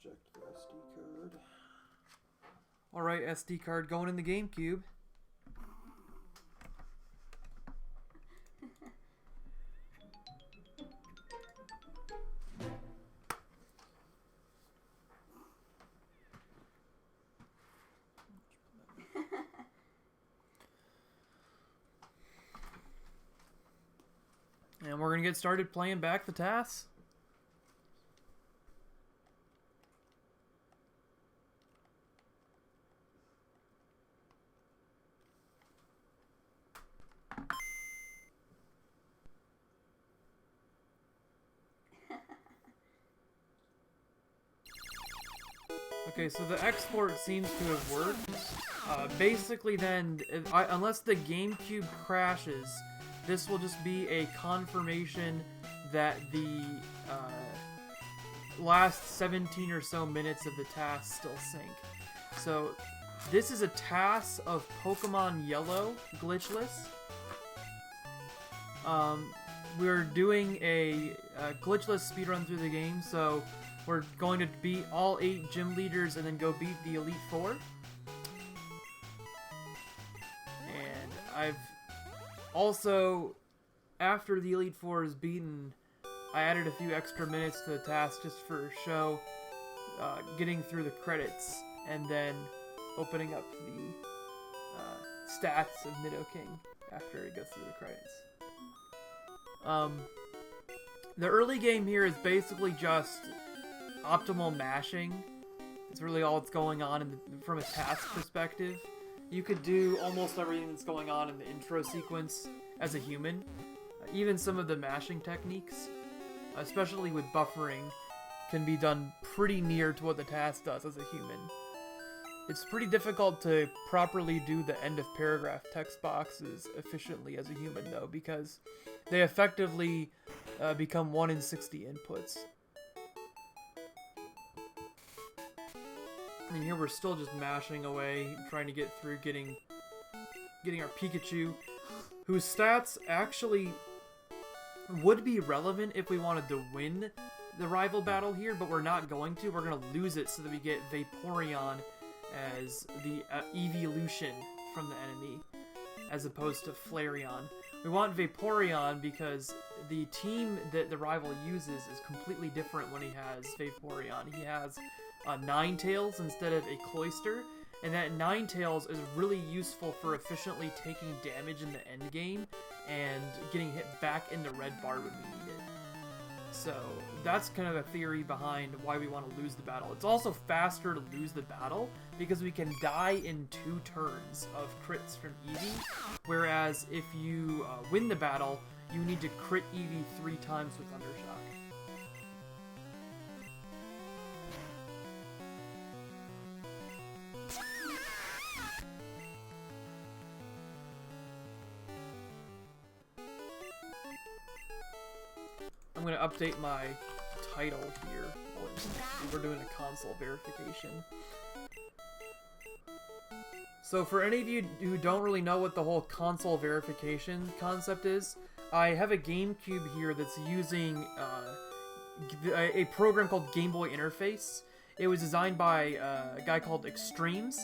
Eject the SD card. Alright, SD card going in the GameCube. And we're going to get started playing back the TAS. Okay, so the export seems to have worked. Basically then, unless the GameCube crashes, this will just be a confirmation that the last 17 or so minutes of the TAS still sync. So this is a TAS of Pokemon Yellow Glitchless. We're doing a glitchless speedrun through the game, so we're going to beat all 8 gym leaders and then go beat the Elite Four. And I've also, after the Elite Four is beaten, I added a few extra minutes to the task just for show, getting through the credits, and then opening up the stats of Nidoking after it goes through the credits. The early game here is basically just optimal mashing. It's really all that's going on from a task perspective. You could do almost everything that's going on in the intro sequence as a human. Even some of the mashing techniques, especially with buffering, can be done pretty near to what the task does as a human. It's pretty difficult to properly do the end of paragraph text boxes efficiently as a human, though, because they effectively become 1 in 60 inputs. And here we're still just mashing away, trying to get through getting our Pikachu, whose stats actually would be relevant if we wanted to win the rival battle here, but we're not going to. We're going to lose it so that we get Vaporeon as the evolution from the enemy, as opposed to Flareon. We want Vaporeon because the team that the rival uses is completely different when he has Vaporeon. He has Ninetales instead of a Cloyster, and that Ninetales is really useful for efficiently taking damage in the end game and getting hit back into red bar when we need it. So that's kind of a theory behind why we want to lose the battle. It's also faster to lose the battle because we can die in 2 turns of crits from Eevee, whereas if you win the battle, you need to crit Eevee 3 times with Thundershock. I'm going to update my title here. We're doing a console verification. So for any of you who don't really know what the whole console verification concept is, I have a GameCube here that's using a program called Game Boy Interface. It was designed by a guy called Extremes,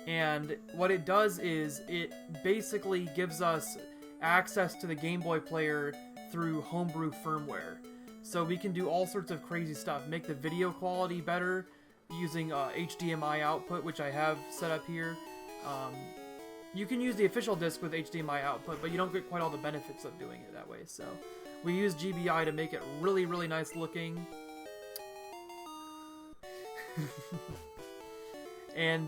and what it does is it basically gives us access to the Game Boy player through homebrew firmware. So we can do all sorts of crazy stuff, make the video quality better using HDMI output, which I have set up here. You can use the official disc with HDMI output, but you don't get quite all the benefits of doing it that way. So we use GBI to make it really, really nice looking. And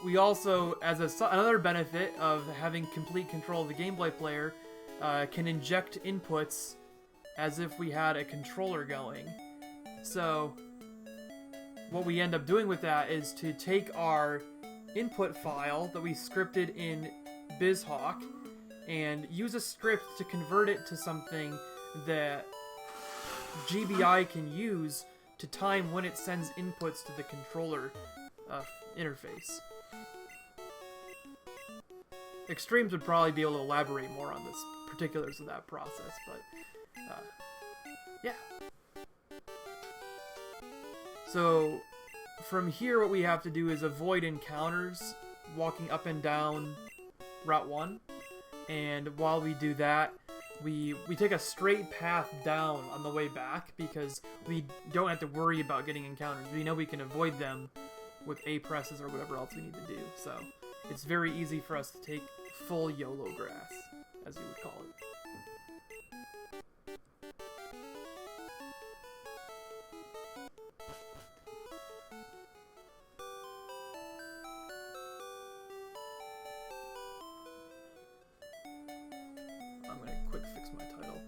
we also, as another benefit of having complete control of the Game Boy player, can inject inputs as if we had a controller going. So what we end up doing with that is to take our input file that we scripted in BizHawk and use a script to convert it to something that GBI can use to time when it sends inputs to the controller interface. Extremes would probably be able to elaborate more on the particulars of that process, but yeah. So from here, what we have to do is avoid encounters walking up and down Route 1. And while we do that, we take a straight path down on the way back because we don't have to worry about getting encounters. We know we can avoid them with A presses or whatever else we need to do. So it's very easy for us to take full YOLO grass, as you would call it. I'm gonna quick fix my title.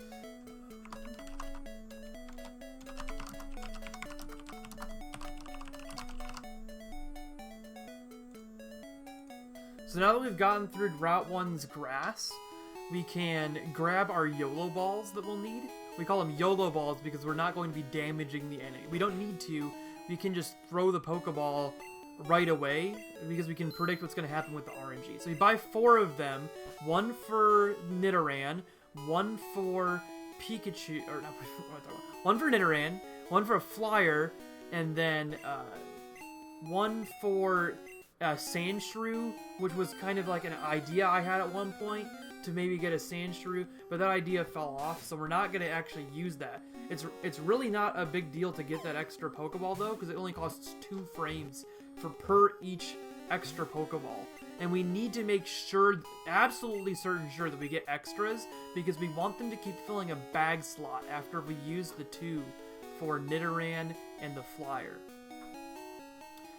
So now that we've gotten through Route 1's grass, we can grab our YOLO balls that we'll need. We call them YOLO balls because we're not going to be damaging the enemy. We don't need to. We can just throw the Pokeball right away because we can predict what's going to happen with the RNG. So we buy 4 of them, 1 for Nidoran, 1 for Pikachu, or not, 1 for Nidoran, 1 for a Flyer, and then 1 for Sandshrew, which was kind of like an idea I had at one point to maybe get a Sandshrew, but that idea fell off, so we're not going to actually use that. It's really not a big deal to get that extra Pokeball though, because it only costs 2 frames per each extra Pokeball. And we need to make sure, absolutely certain sure that we get extras, because we want them to keep filling a bag slot after we use the 2 for Nidoran and the Flyer.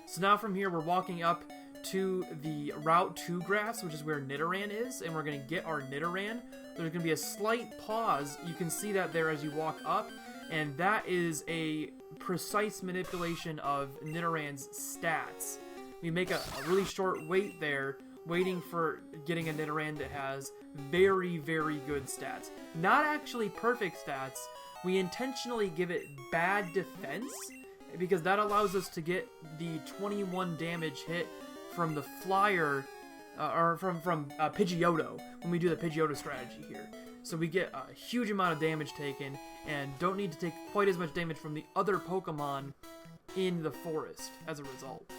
So now from here, we're walking up to the Route 2 grass, which is where Nidoran is, and we're going to get our Nidoran. There's going to be a slight pause. You can see that there as you walk up, and that is a precise manipulation of Nidoran's stats. We make a really short wait there, waiting for getting a Nidoran that has very, very good stats. Not actually perfect stats. We intentionally give it bad defense, because that allows us to get the 21 damage hit from the Flyer, or from Pidgeotto, when we do the Pidgeotto strategy here. So we get a huge amount of damage taken, and don't need to take quite as much damage from the other Pokemon in the forest as a result.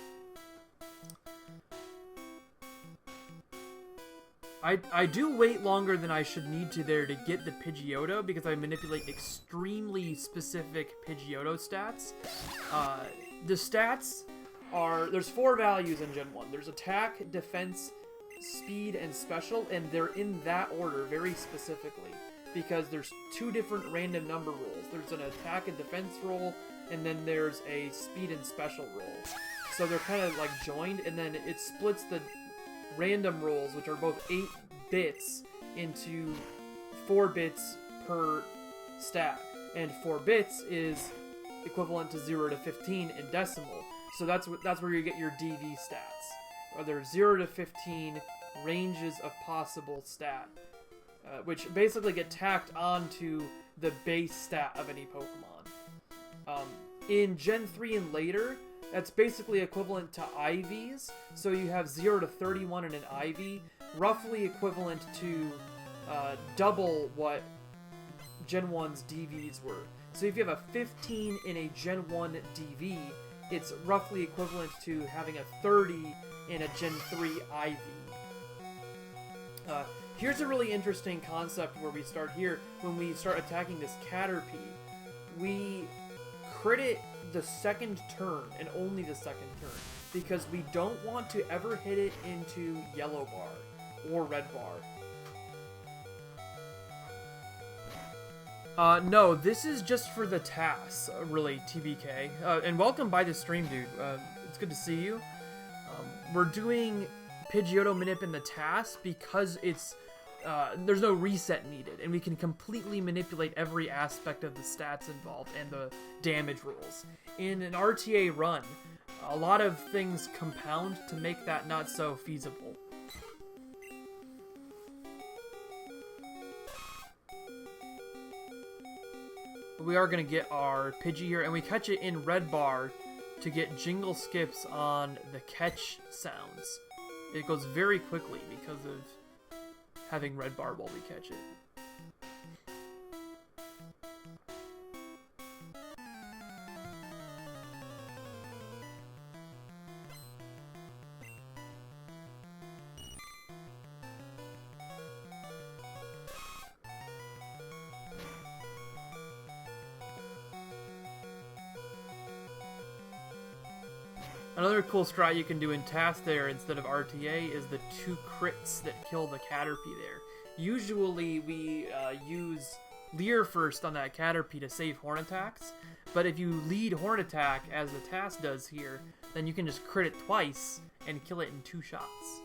I do wait longer than I should need to there to get the Pidgeotto, because I manipulate extremely specific Pidgeotto stats. The stats are, there's 4 values in Gen 1. There's attack, defense, speed, and special, and they're in that order very specifically, because there's 2 different random number rolls. There's an attack and defense roll, and then there's a speed and special roll. So they're kind of like joined, and then it splits the random rolls, which are both 8 bits, into 4 bits per stat, and 4 bits is equivalent to 0 to 15 in decimal. So that's where you get your DV stats. Or there's 0 to 15 ranges of possible stat, which basically get tacked onto the base stat of any Pokemon. In Gen 3 and later, that's basically equivalent to IVs. So you have 0 to 31 in an IV, roughly equivalent to double what Gen 1's DVs were. So if you have a 15 in a Gen 1 DV, it's roughly equivalent to having a 30 in a Gen 3 IV. Here's a really interesting concept where we start here. When we start attacking this Caterpie, we crit it the second turn, and only the second turn, because we don't want to ever hit it into yellow bar or red bar. No, this is just for the TAS, really, TBK. And welcome by the stream, dude. It's good to see you. We're doing Pidgeotto Manip in the TAS because it's there's no reset needed, and we can completely manipulate every aspect of the stats involved and the damage rolls. In an RTA run, a lot of things compound to make that not so feasible. We are going to get our Pidgey here, and we catch it in red bar to get jingle skips on the catch sounds. It goes very quickly because of having red bar while we catch it. Another cool strat you can do in TAS there instead of RTA is the 2 crits that kill the Caterpie there. Usually we use Leer first on that Caterpie to save Horn attacks, but if you lead Horn attack as the TAS does here, then you can just crit it twice and kill it in 2 shots.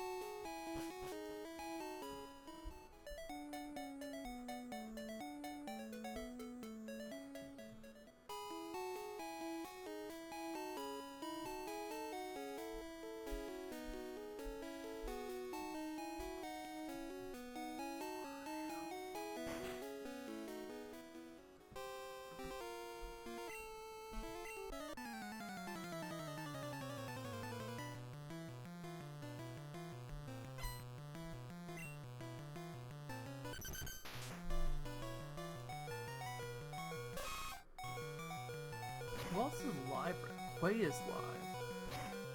Who else is live? Quay is live.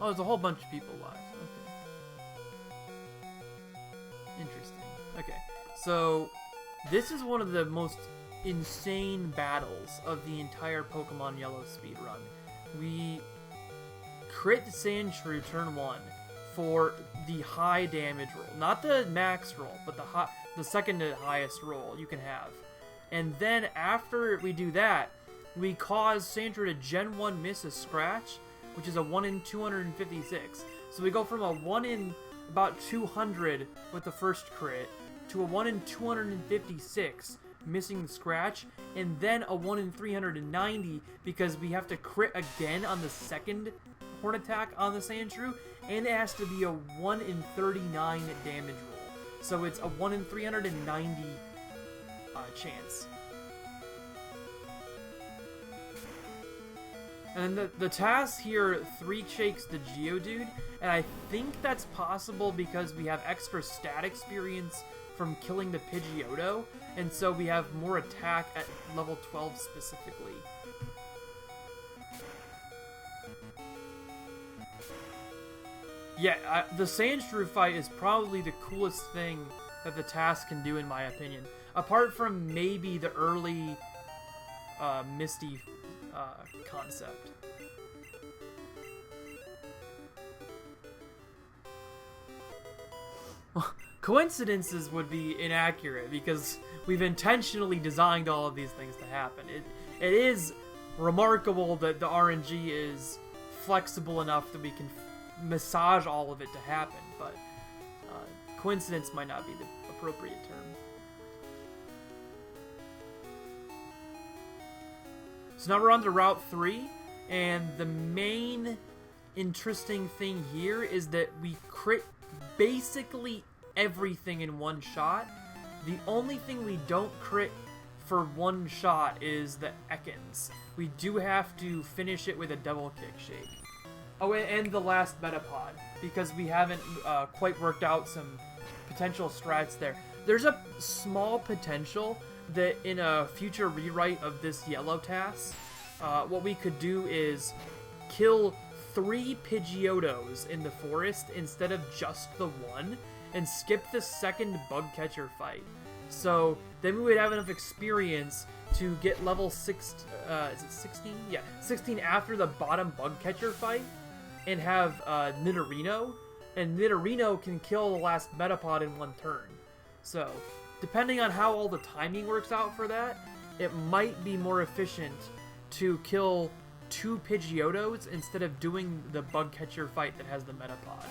Oh, there's a whole bunch of people live. Okay. Interesting. Okay, so this is one of the most insane battles of the entire Pokemon Yellow speedrun. We crit Sandshrew turn 1 for the high damage roll. Not the max roll, but the second to highest roll you can have. And then after we do that, we cause Sandshrew to Gen 1 miss a scratch, which is a 1 in 256. So we go from a 1 in about 200 with the first crit to a 1 in 256 missing the scratch, and then a 1 in 390 because we have to crit again on the second Horn attack on the Sandshrew, and it has to be a 1 in 39 damage roll. So it's a 1 in 390 chance. And then the TAS here 3 shakes the Geodude, and I think that's possible because we have extra stat experience from killing the Pidgeotto, and so we have more attack at level 12 specifically. Yeah, the Sandshrew fight is probably the coolest thing that the TAS can do in my opinion. Apart from maybe the early Misty concept. Coincidences would be inaccurate because we've intentionally designed all of these things to happen. It is remarkable that the RNG is flexible enough that we can massage all of it to happen, but coincidence might not be the appropriate term. So now we're on to Route 3, and the main interesting thing here is that we crit basically everything in one shot. The only thing we don't crit for one shot is the Ekans. We do have to finish it with a double kick shake. Oh, and the last Metapod, because we haven't quite worked out some potential strats there. There's a small potential that in a future rewrite of this Yellow TAS, what we could do is kill 3 Pidgeottos in the forest instead of just the one, and skip the second bug catcher fight. So then we would have enough experience to get level 6, is it 16? Yeah, 16 after the bottom bug catcher fight, and have Nidorino, and Nidorino can kill the last Metapod in one turn. So, depending on how all the timing works out for that, it might be more efficient to kill 2 Pidgeottos instead of doing the bug catcher fight that has the Metapod.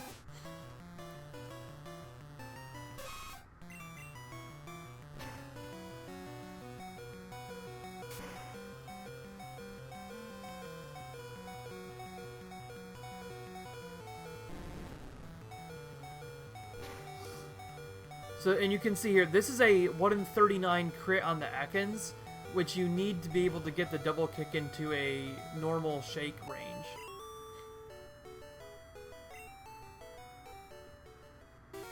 So, and you can see here, this is a 1 in 39 crit on the Ekans, which you need to be able to get the double kick into a normal shake range.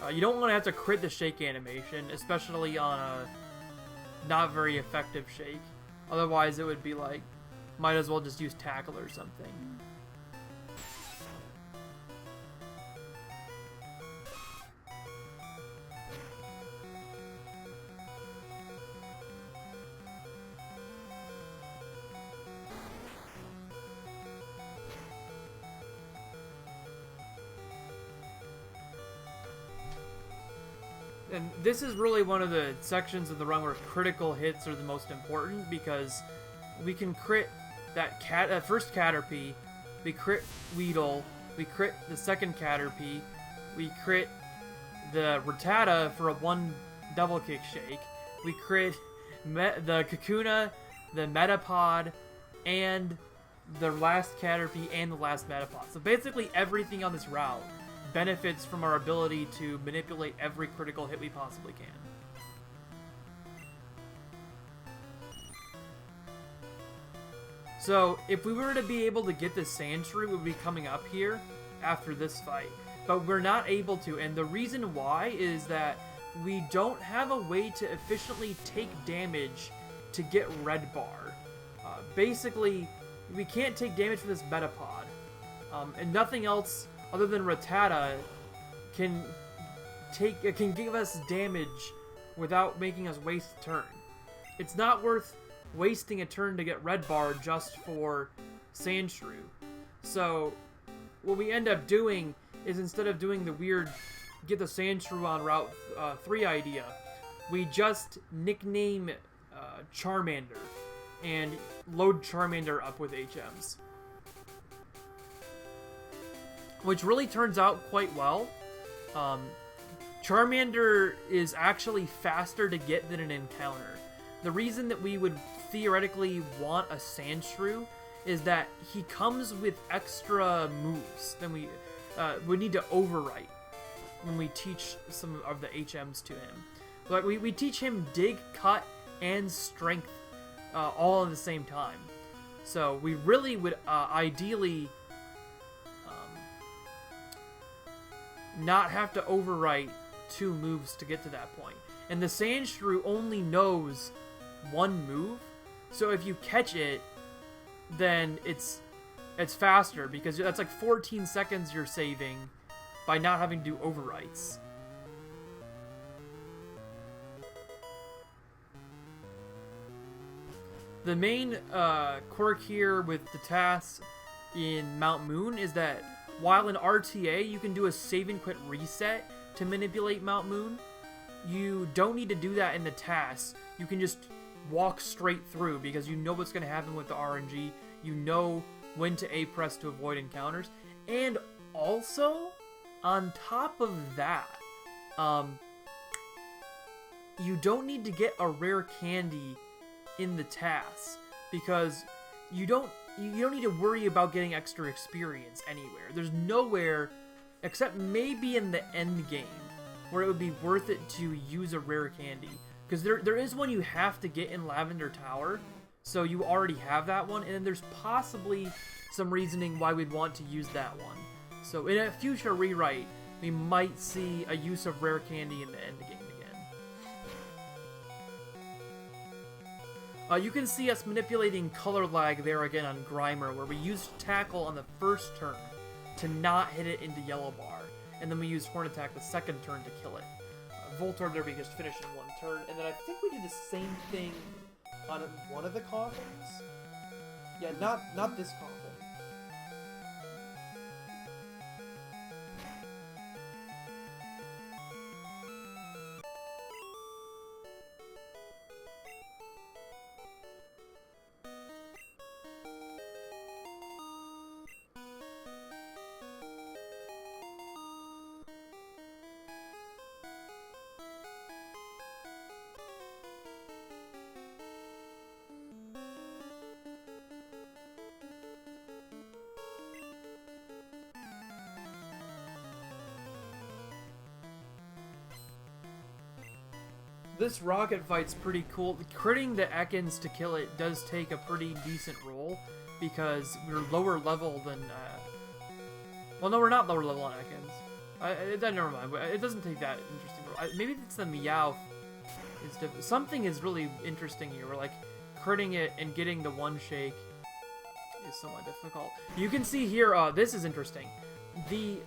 You don't want to have to crit the shake animation, especially on a not very effective shake. Otherwise it would be like, might as well just use tackle or something. And this is really one of the sections of the run where critical hits are the most important, because we can crit that first Caterpie, we crit Weedle, we crit the second Caterpie, we crit the Rattata for a 1 double kick shake, we crit the Kakuna, the Metapod, and the last Caterpie and the last Metapod. So basically everything on this route benefits from our ability to manipulate every critical hit we possibly can. So if we were to be able to get the Sandshrew, it would be coming up here after this fight. But we're not able to, and the reason why is that we don't have a way to efficiently take damage to get Red Bar. Basically, we can't take damage from this Metapod. And nothing else other than Rattata can give us damage without making us waste a turn. It's not worth wasting a turn to get Red Bar just for Sandshrew. So what we end up doing is, instead of doing the weird get the Sandshrew on Route 3 idea, we just nickname Charmander and load Charmander up with HMs. Which really turns out quite well. Charmander is actually faster to get than an encounter. The reason that we would theoretically want a Sandshrew is that he comes with extra moves than we need to overwrite when we teach some of the HMs to him. Like we teach him Dig, Cut, and Strength all at the same time. So we really would ideally not have to overwrite 2 moves to get to that point. And the Sandshrew only knows 1 move, so if you catch it, then it's faster, because that's like 14 seconds you're saving by not having to do overwrites. The main quirk here with the TAS in Mount Moon is that while in RTA you can do a save and quit reset to manipulate Mount Moon, you don't need to do that in the TAS. You can just walk straight through, because you know what's going to happen with the RNG. You know when to A press to avoid encounters. And also, on top of that, you don't need to get a rare candy in the TAS, because you don't need to worry about getting extra experience anywhere. There's nowhere, except maybe in the end game, where it would be worth it to use a rare candy. Because there is one you have to get in Lavender Tower, so you already have that one, and then there's possibly some reasoning why we'd want to use that one. So in a future rewrite, we might see a use of rare candy in the end game again. You can see us manipulating color lag there again on Grimer, where we used Tackle on the first turn to not hit it into Yellow Bar, and then we used Horn Attack the second turn to kill it. Voltorb Derby just finished in 1 turn, and then I think we did the same thing on one of the coffins? Yeah, not this coffin. This rocket fight's pretty cool. Critting the Ekans to kill it does take a pretty decent roll, because we're lower level than... Well, no, we're not lower level on Ekans. Never mind. It doesn't take that interesting roll. Maybe it's the Meowth. Something is really interesting here. We're like critting it and getting the 1 shake is somewhat difficult. You can see here, this is interesting. The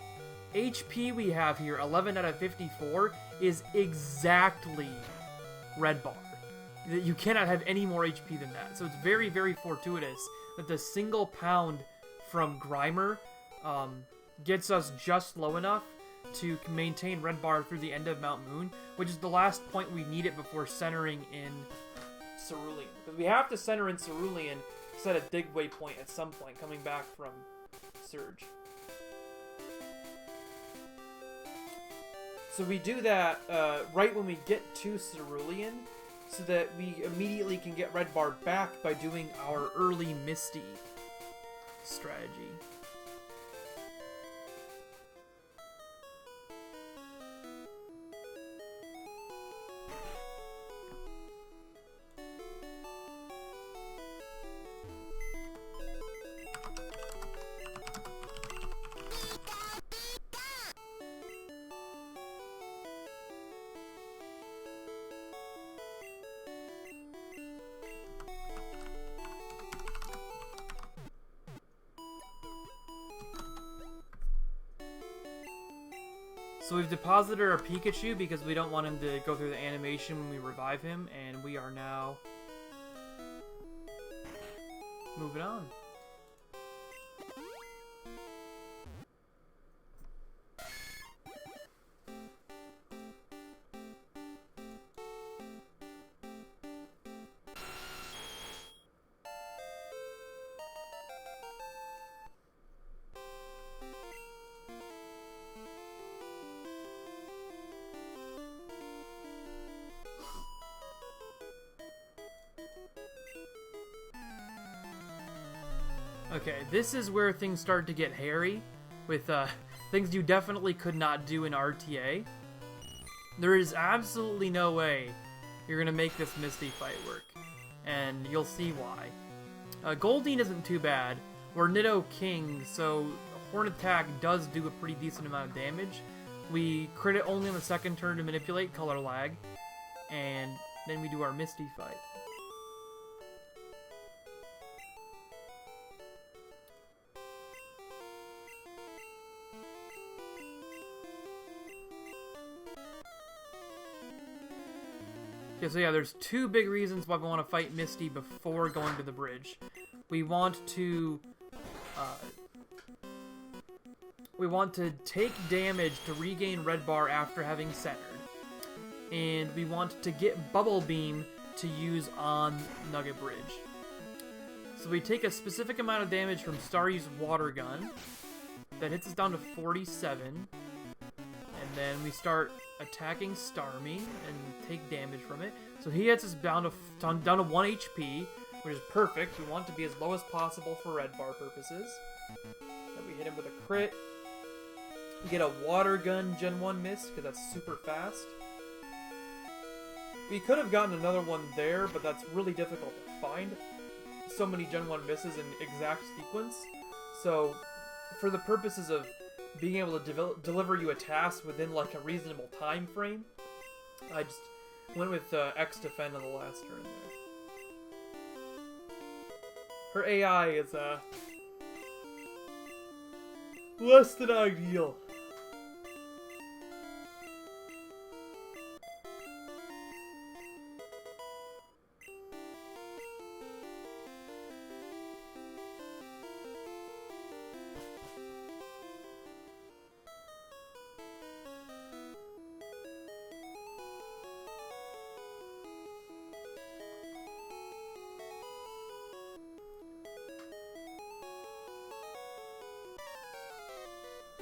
HP we have here, 11 out of 54, is exactly Red Bar. You cannot have any more HP than that. So it's very, very fortuitous that the single pound from Grimer gets us just low enough to maintain red bar through the end of Mount Moon, which is the last point we need it before centering in Cerulean. Because we have to center in Cerulean to set a dig waypoint at some point coming back from Surge. So we do that right when we get to Cerulean, so that we immediately can get red bar back by doing our early Misty strategy. So we've deposited our Pikachu because we don't want him to go through the animation when we revive him, and we are now moving on. Okay, this is where things start to get hairy, with things you definitely could not do in RTA. There is absolutely no way you're going to make this Misty fight work, and you'll see why. Goldeen isn't too bad. We're Nido King, so Horn Attack does do a pretty decent amount of damage. We crit it only on the second turn to manipulate color lag, and then we do our Misty fight. Okay, so yeah, there's two big reasons why we want to fight Misty before going to the bridge. We want to take damage to regain red bar after having centered. And we want to get Bubble Beam to use on Nugget Bridge. So we take a specific amount of damage from Starry's Water Gun. That hits us down to 47. And then we start attacking Starmie and take damage from it. So he hits us down to 1 HP, which is perfect. We want to be as low as possible for red bar purposes. Then we hit him with a crit. We get a Water Gun Gen 1 miss, because that's super fast. We could have gotten another one there, but that's really difficult to find. So many Gen 1 misses in exact sequence. So, for the purposes of being able to deliver you a task within like a reasonable time frame, I just went with X Defend on the last turn there. Her AI is less than ideal.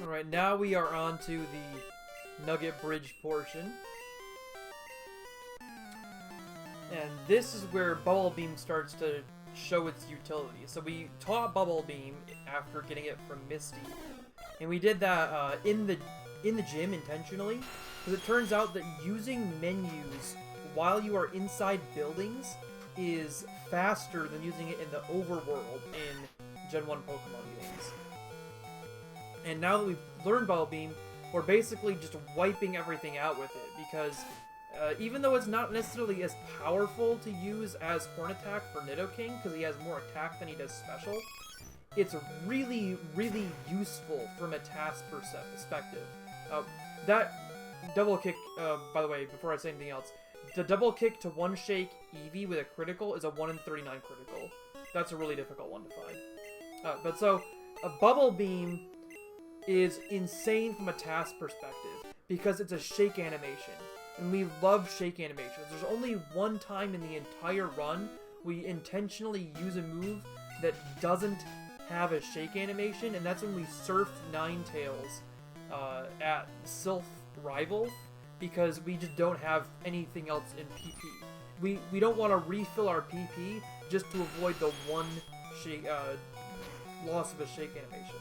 Alright, now we are on to the Nugget Bridge portion. And this is where Bubble Beam starts to show its utility. So we taught Bubble Beam after getting it from Misty. And we did that in the gym intentionally, because it turns out that using menus while you are inside buildings is faster than using it in the overworld in Gen 1 Pokemon games. And now that we've learned Bubble Beam, we're basically just wiping everything out with it, because even though it's not necessarily as powerful to use as Horn Attack for Nidoking, because he has more attack than he does special, it's really, really useful from a task perspective. That double kick, by the way, before I say anything else, the double kick to one shake Eevee with a critical is a 1 in 39 critical. That's a really difficult one to find. But so, a Bubble Beam is insane from a TAS perspective because it's a shake animation. And we love shake animations. There's only one time in the entire run we intentionally use a move that doesn't have a shake animation, and that's when we surf Ninetales at Sylph Rival, because we just don't have anything else in PP. We don't want to refill our PP just to avoid the one shake, loss of a shake animation.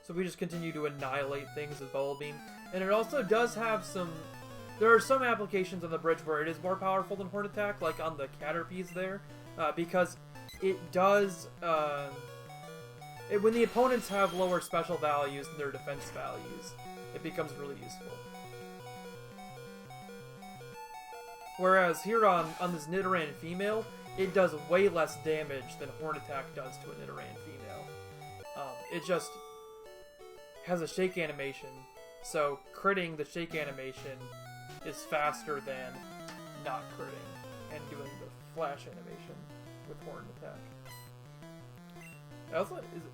So we just continue to annihilate things with Bubble Beam. And it also does have some... There are some applications on the bridge where it is more powerful than Horn Attack, like on the Caterpies there, because it does... when the opponents have lower special values than their defense values, it becomes really useful. Whereas here on this Nidoran female, it does way less damage than Horn Attack does to a Nidoran female. It just has a shake animation, so critting the shake animation is faster than not critting and doing the flash animation with Horn Attack. Also, is it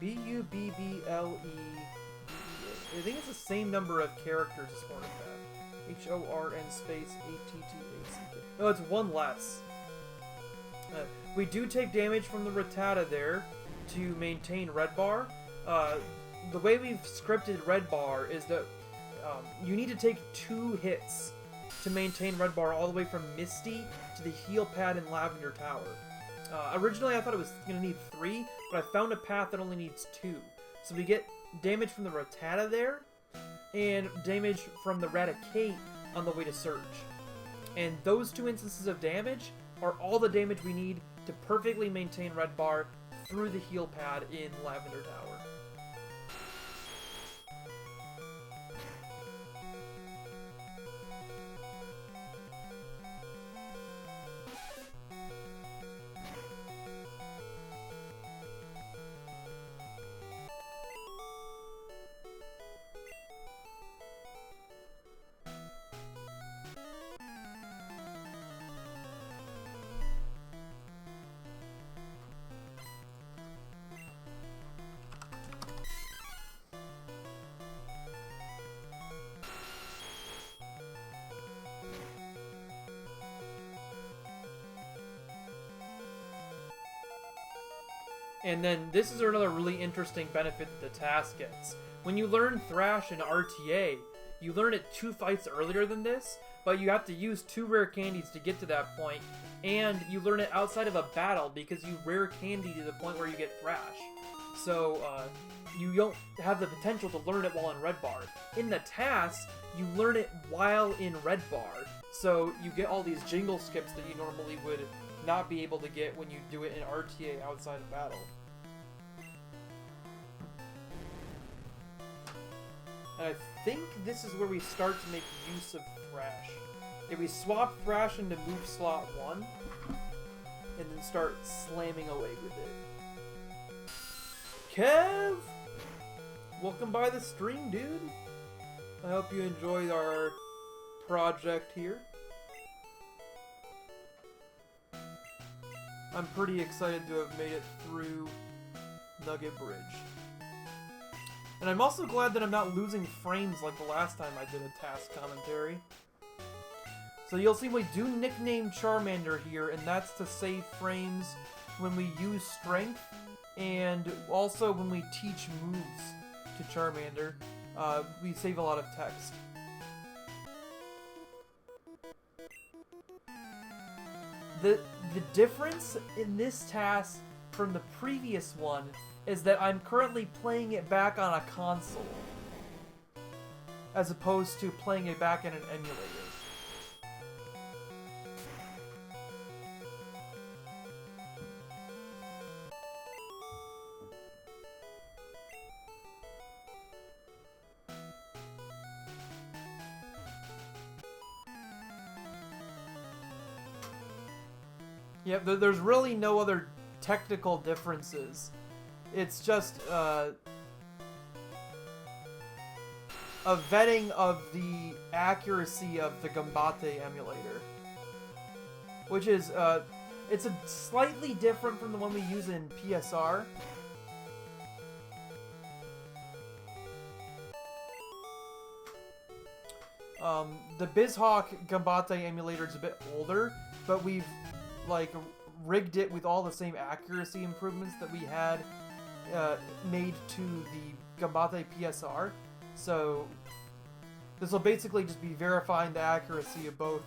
B-U-B-B-L-E? I think it's the same number of characters as Horn Attack. H-O-R-N space A-T-T-A-C-K. No, it's one less. We do take damage from the Rattata there to maintain Red Bar. The way we've scripted Red Bar is that you need to take 2 hits to maintain Red Bar all the way from Misty to the heal pad in Lavender Tower. Originally I thought it was going to need 3, but I found a path that only needs 2. So we get damage from the Rattata there, and damage from the Raticate on the way to Surge. And those 2 instances of damage are all the damage we need to perfectly maintain Red Bar through the heal pad in Lavender Tower. And then this is another really interesting benefit that the TAS gets. When you learn Thrash in RTA, you learn it 2 fights earlier than this, but you have to use 2 rare candies to get to that point, and you learn it outside of a battle because you rare candy to the point where you get Thrash. So you don't have the potential to learn it while in Red Bar. In the TAS, you learn it while in Red Bar, so you get all these jingle skips that you normally would not be able to get when you do it in RTA outside of battle. And I think this is where we start to make use of Thrash. If we swap Thrash into move slot 1, and then start slamming away with it. Kev! Welcome by the stream, dude. I hope you enjoyed our project here. I'm pretty excited to have made it through Nugget Bridge. And I'm also glad that I'm not losing frames like the last time I did a TAS commentary. So you'll see we do nickname Charmander here, and that's to save frames when we use Strength, and also when we teach moves to Charmander. We save a lot of text. The difference in this TAS from the previous one is that I'm currently playing it back on a console, as opposed to playing it back in an emulator. Yeah, there's really no other technical differences. It's just, a vetting of the accuracy of the Gambate emulator, which is it's a slightly different from the one we use in PSR. The BizHawk Gambate emulator is a bit older, but we've like rigged it with all the same accuracy improvements that we had made to the Gambate PSR. So this will basically just be verifying the accuracy of both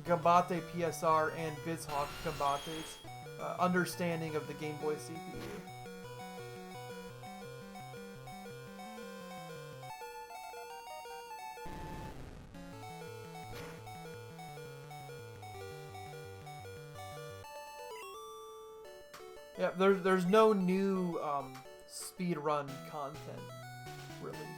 Gambate PSR and BizHawk Gambate's understanding of the Game Boy CPU. Yeah, there's no new speedrun content really here.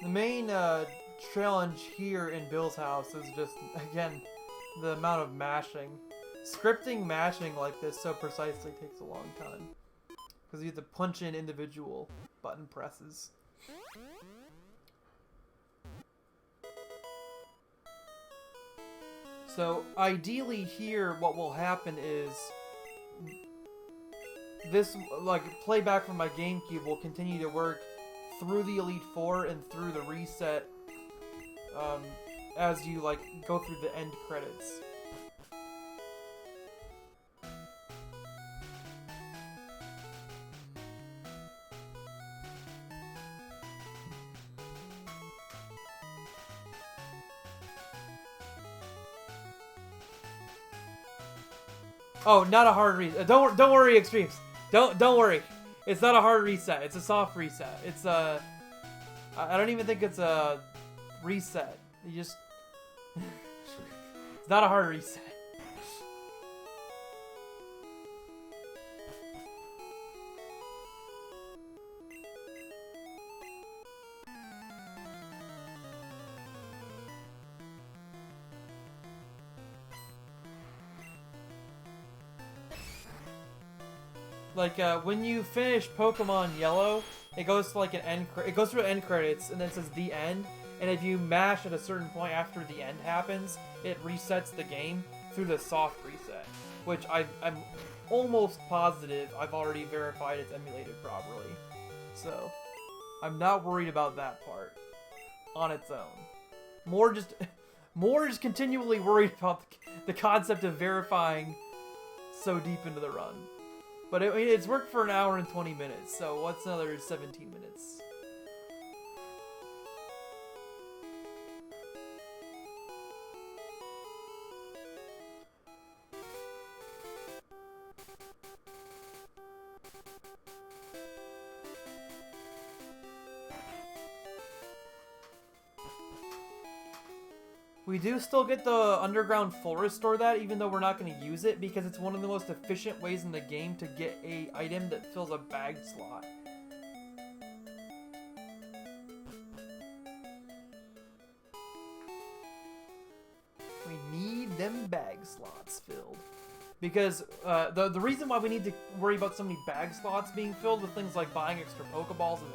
The main challenge here in Bill's house is just, again, the amount of mashing. Scripting mashing like this so precisely takes a long time, because you have to punch in individual button presses. So ideally here what will happen is this, like, playback from my GameCube will continue to work through the Elite Four and through the reset as you like go through the end credits. Oh, not a hard reset. Don't worry, Extremes. Don't worry. It's not a hard reset. It's a soft reset. It's I don't even think it's a reset. You just it's not a hard reset. Like when you finish Pokemon Yellow, it goes to like an end. It goes through end credits, and then it says the end. And if you mash at a certain point after the end happens, it resets the game through the soft reset, which I'm almost positive I've already verified it's emulated properly. So I'm not worried about that part on its own. More just continually worried about the concept of verifying so deep into the run. But it's worked for an hour and 20 minutes, so what's another 17 minutes? We do still get the underground full restore that, even though we're not going to use it, because it's one of the most efficient ways in the game to get a item that fills a bag slot. We need them bag slots filled. Because the reason why we need to worry about so many bag slots being filled with things like buying extra Pokeballs and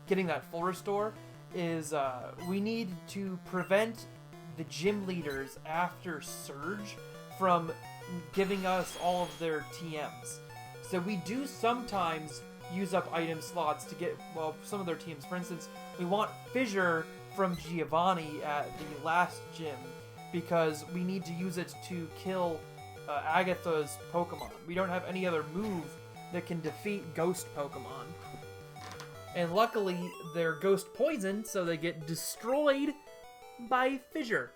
getting that full restore is we need to prevent the gym leaders after Surge from giving us all of their TMs. So we do sometimes use up item slots to get, well, some of their TMs. For instance, we want Fissure from Giovanni at the last gym because we need to use it to kill Agatha's Pokemon. We don't have any other move that can defeat ghost Pokemon. And luckily, they're ghost poison, so they get destroyed by fissure.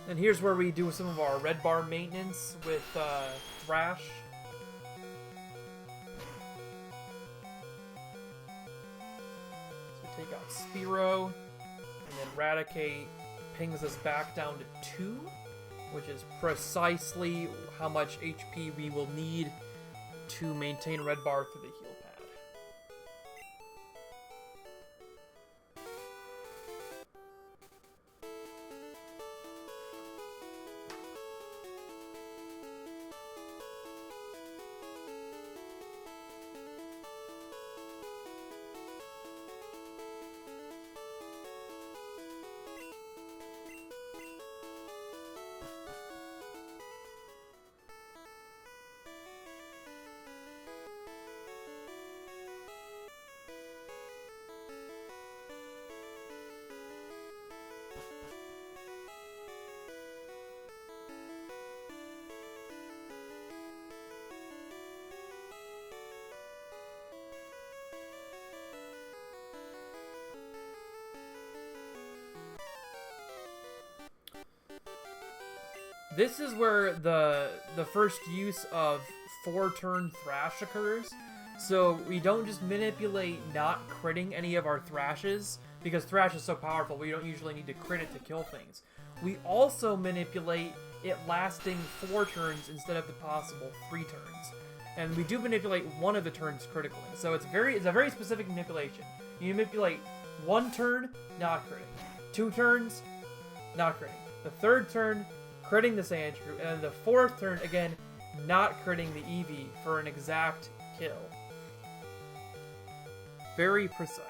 And here's where we do some of our red bar maintenance with Thrash. So we take out Spearow, and then Raticate pings us back down to 2, which is precisely how much HP we will need to maintain red bar through the heal pad. This is where the first use of 4-turn Thrash occurs. So we don't just manipulate not critting any of our Thrashes, because Thrash is so powerful we don't usually need to crit it to kill things. We also manipulate it lasting 4 turns instead of the possible 3 turns. And we do manipulate one of the turns critically. So it's a very specific manipulation. You manipulate 1 turn, not critting. 2 turns, not critting. The 3rd turn, critting the Sandshrew, and then the 4th turn, again, not critting the Eevee for an exact kill. Very precise.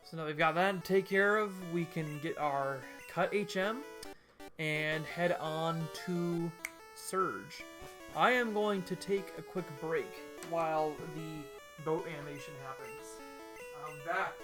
So now we've got that to take care of, we can get our cut HM and head on to Surge. I am going to take a quick break while the boat animation happens. I'm back.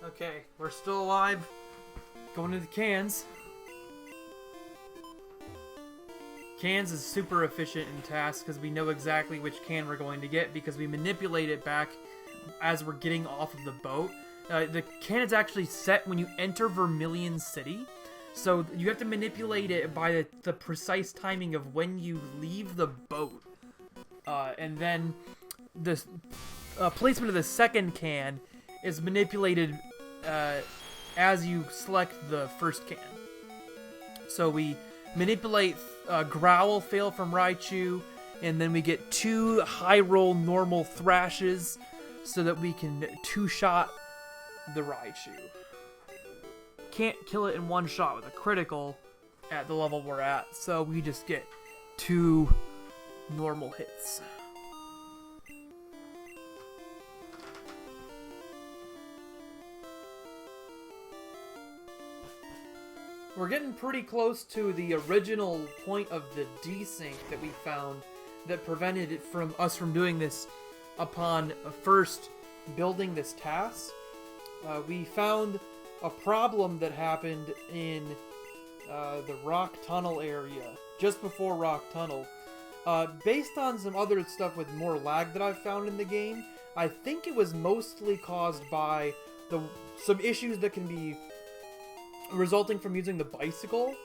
Okay, we're still alive. Going to the cans. Cans is super efficient in tasks because we know exactly which can we're going to get because we manipulate it back as we're getting off of the boat. The can is actually set when you enter Vermilion City, so you have to manipulate it by the precise timing of when you leave the boat. And then the placement of the second can is manipulated as you select the first can. So we manipulate Growl fail from Raichu, and then we get 2 high roll normal thrashes so that we can 2-shot the Raichu. Can't kill it in 1 shot with a critical at the level we're at, so we just get 2 normal hits. We're getting pretty close to the original point of the desync that we found that prevented it from us from doing this upon first building this TAS. We found a problem that happened in the Rock Tunnel area, just before Rock Tunnel. Based on some other stuff with more lag that I've found in the game, I think it was mostly caused by some issues that can be resulting from using the bicycle.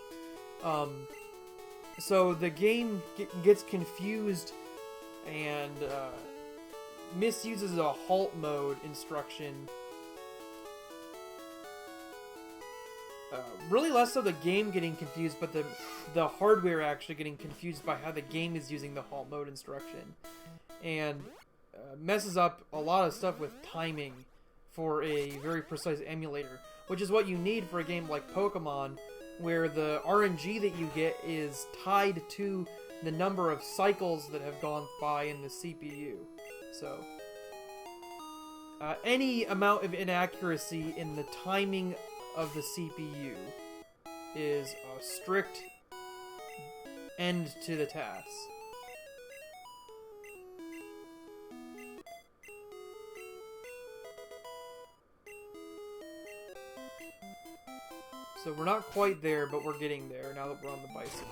So the game gets confused and misuses a halt mode instruction. Really less so the game getting confused, but the hardware actually getting confused by how the game is using the halt mode instruction. And messes up a lot of stuff with timing for a very precise emulator, which is what you need for a game like Pokemon, where the RNG that you get is tied to the number of cycles that have gone by in the CPU. So, any amount of inaccuracy in the timing of the CPU is a strict end to the task. So we're not quite there, but we're getting there now that we're on the bicycle.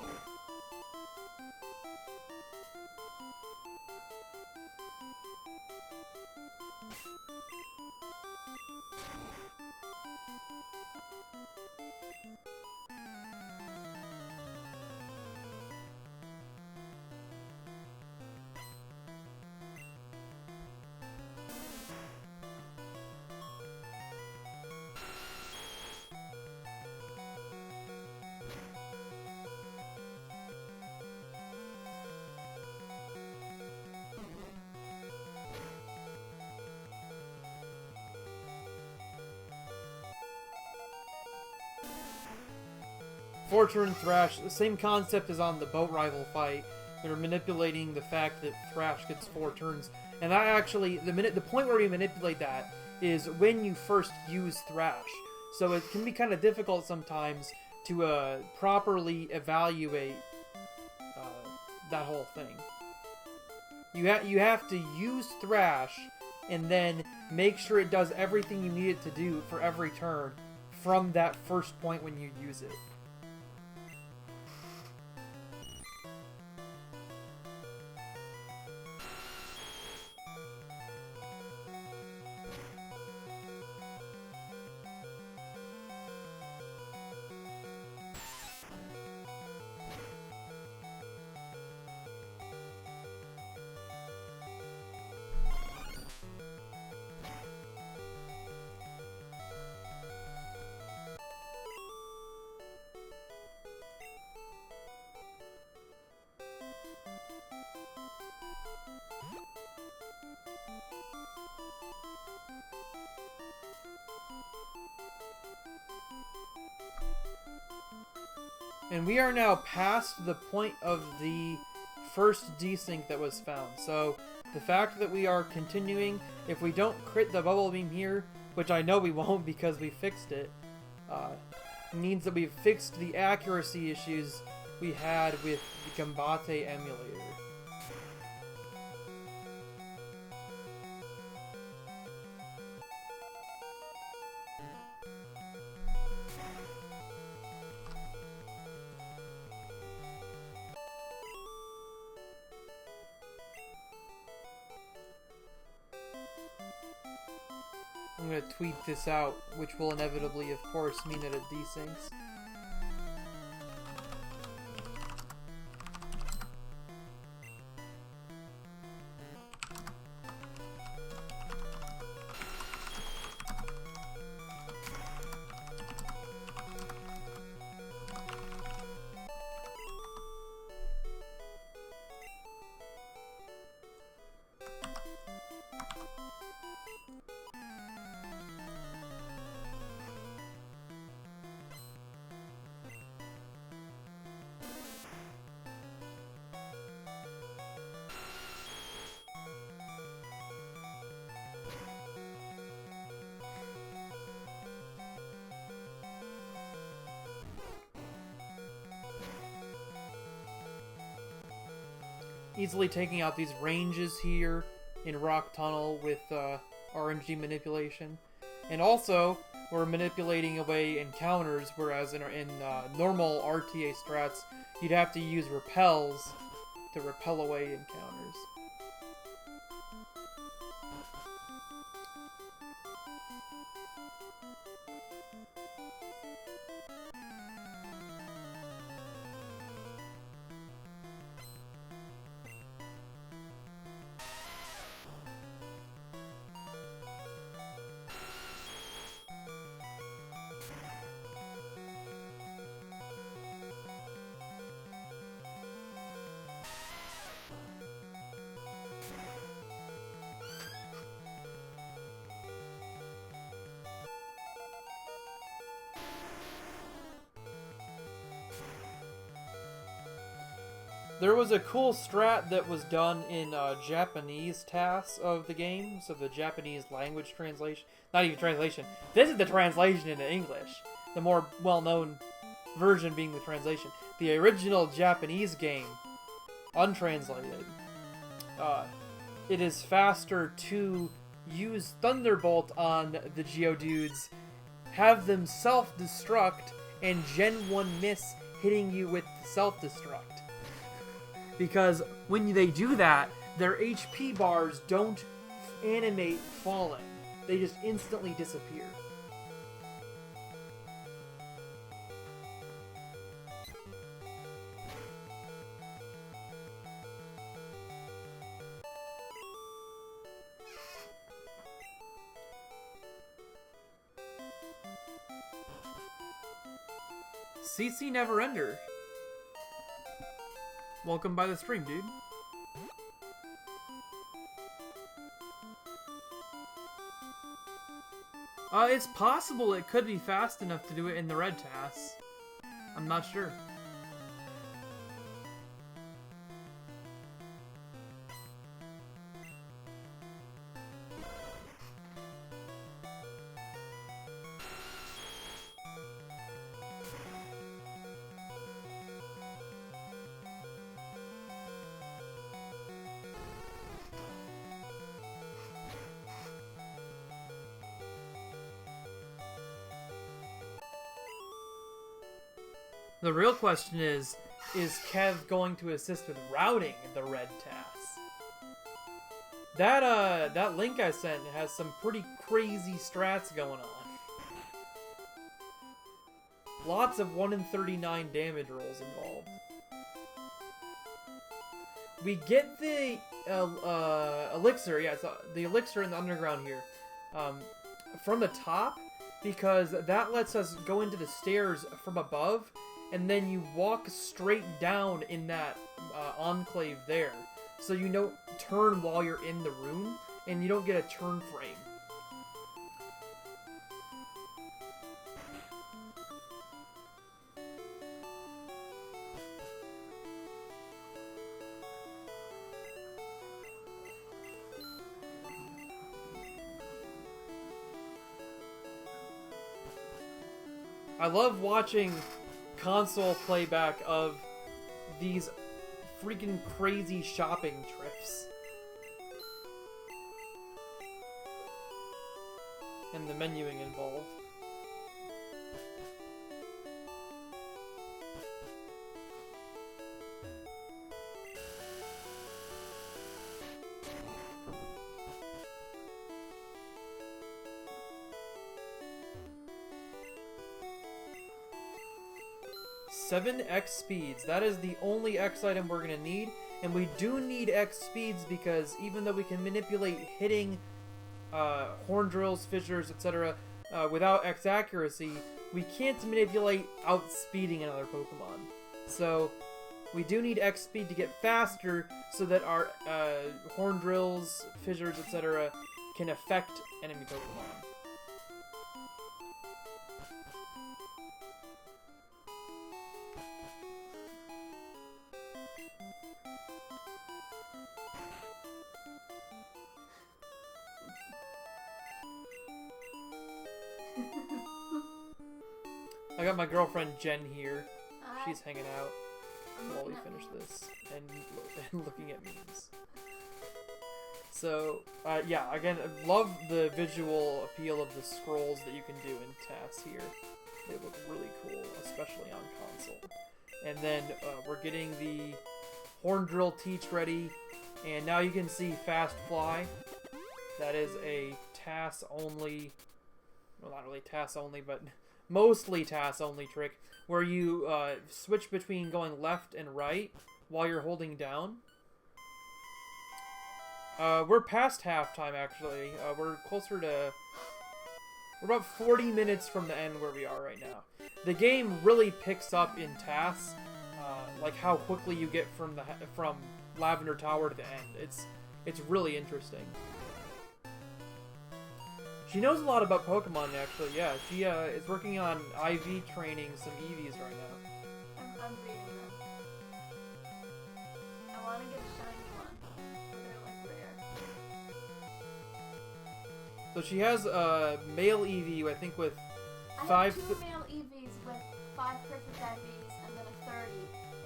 Four-turn Thrash, the same concept as on the boat rival fight. They're manipulating the fact that Thrash gets 4 turns. And that actually, the point where we manipulate that is when you first use Thrash. So it can be kind of difficult sometimes to properly evaluate that whole thing. You have to use Thrash and then make sure it does everything you need it to do for every turn from that first point when you use it. And we are now past the point of the first desync that was found. So the fact that we are continuing, if we don't crit the bubble beam here, which I know we won't because we fixed it, means that we've fixed the accuracy issues we had with the Gambate emulator. I'm going to tweet this out, which will inevitably, of course, mean that it desyncs. easily taking out these ranges here in Rock Tunnel with RNG manipulation. And also, we're manipulating away encounters, whereas in normal RTA strats, you'd have to use repels to repel away encounters. There was a cool strat that was done in Japanese TAS of the game, so the Japanese language translation. Not even translation. This is the translation into English. The more well-known version being the translation. The original Japanese game, untranslated. It is faster to use Thunderbolt on the Geodudes, have them self-destruct, and Gen 1 miss hitting you with self-destruct. Because when they do that, their HP bars don't animate falling. They just instantly disappear. CC Neverender. Welcome by the stream, dude. It's possible it could be fast enough to do it in the red TAS. I'm not sure. The real question is Kev going to assist with routing the red TAS? That link I sent has some pretty crazy strats going on. Lots of 1 in 39 damage rolls involved. We get the elixir, yeah, it's the elixir in the underground here, from the top, because that lets us go into the stairs from above, and then you walk straight down in that enclave there. So you don't turn while you're in the room, and you don't get a turn frame. I love watching console playback of these freaking crazy shopping trips. And the menuing involved. Seven X speeds. That is the only X item we're going to need. And we do need X speeds because even though we can manipulate hitting horn drills, fissures, etc. Without X accuracy, we can't manipulate outspeeding another Pokemon. So we do need X speed to get faster so that our horn drills, fissures, etc. can affect enemy Pokemon. I got my girlfriend Jen here. She's hanging out. while we finish this and looking at memes. So, yeah, again, I love the visual appeal of the scrolls that you can do in TAS here. They look really cool, especially on console. And then we're getting the horn drill teach ready, and now you can see fast fly. That is a TAS only, well, not really TAS only, but mostly TAS only trick, where you switch between going left and right while you're holding down. We're past halftime, actually. We're closer to... We're about 40 minutes from the end where we are right now. The game really picks up in TAS, like how quickly you get from Lavender Tower to the end. It's really interesting. She knows a lot about Pokemon, actually. Yeah, she is working on IV training some EVs right now. I'm reading them. I want to get a shiny one, but they're like rare. So she has a male EV, I think, with I have 2 male EVs with 5 perfect IVs and then a 30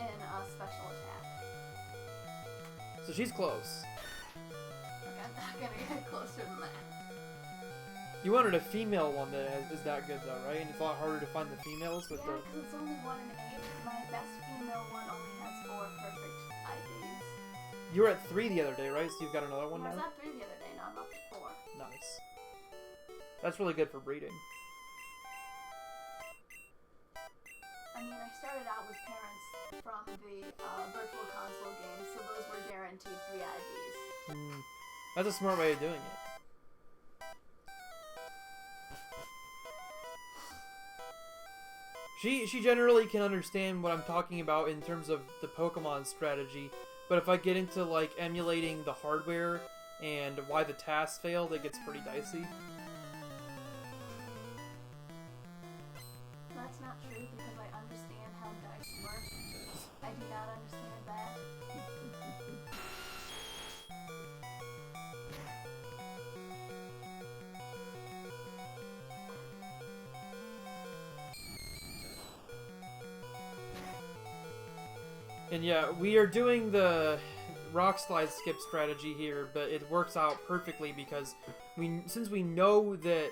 in a special attack. So she's close. Okay, I'm not gonna get closer than that. You wanted a female one that is that good, though, right? And it's a lot harder to find the females with yeah, because it's only 1 in 8. My best female one only has 4 perfect IVs. You were at 3 the other day, right? So you've got another one I was now? at 3 the other day, now I'm up to 4. Nice. That's really good for breeding. I mean, I started out with parents from the virtual console games, so those were guaranteed 3 IVs. That's a smart way of doing it. She generally can understand what I'm talking about in terms of the Pokemon strategy, but if I get into like emulating the hardware and why the TAS failed, it gets pretty dicey. That's not true because I understand how dice work. I do not understand that. And yeah, we are doing the rock slide skip strategy here, but it works out perfectly because since we know that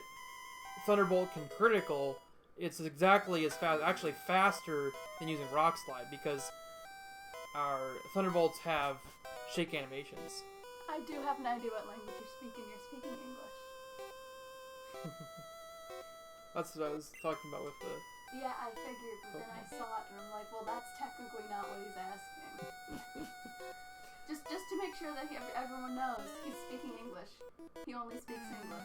Thunderbolt can critical, it's exactly as fast, actually faster than using rock slide because our Thunderbolts have shake animations. I do have no idea what language you're speaking. You're speaking English. That's what I was talking about with the... Yeah, I figured, but then I saw it and I'm like, well, that's technically not what he's asking. just to make sure that everyone knows, he's speaking English. He only speaks English.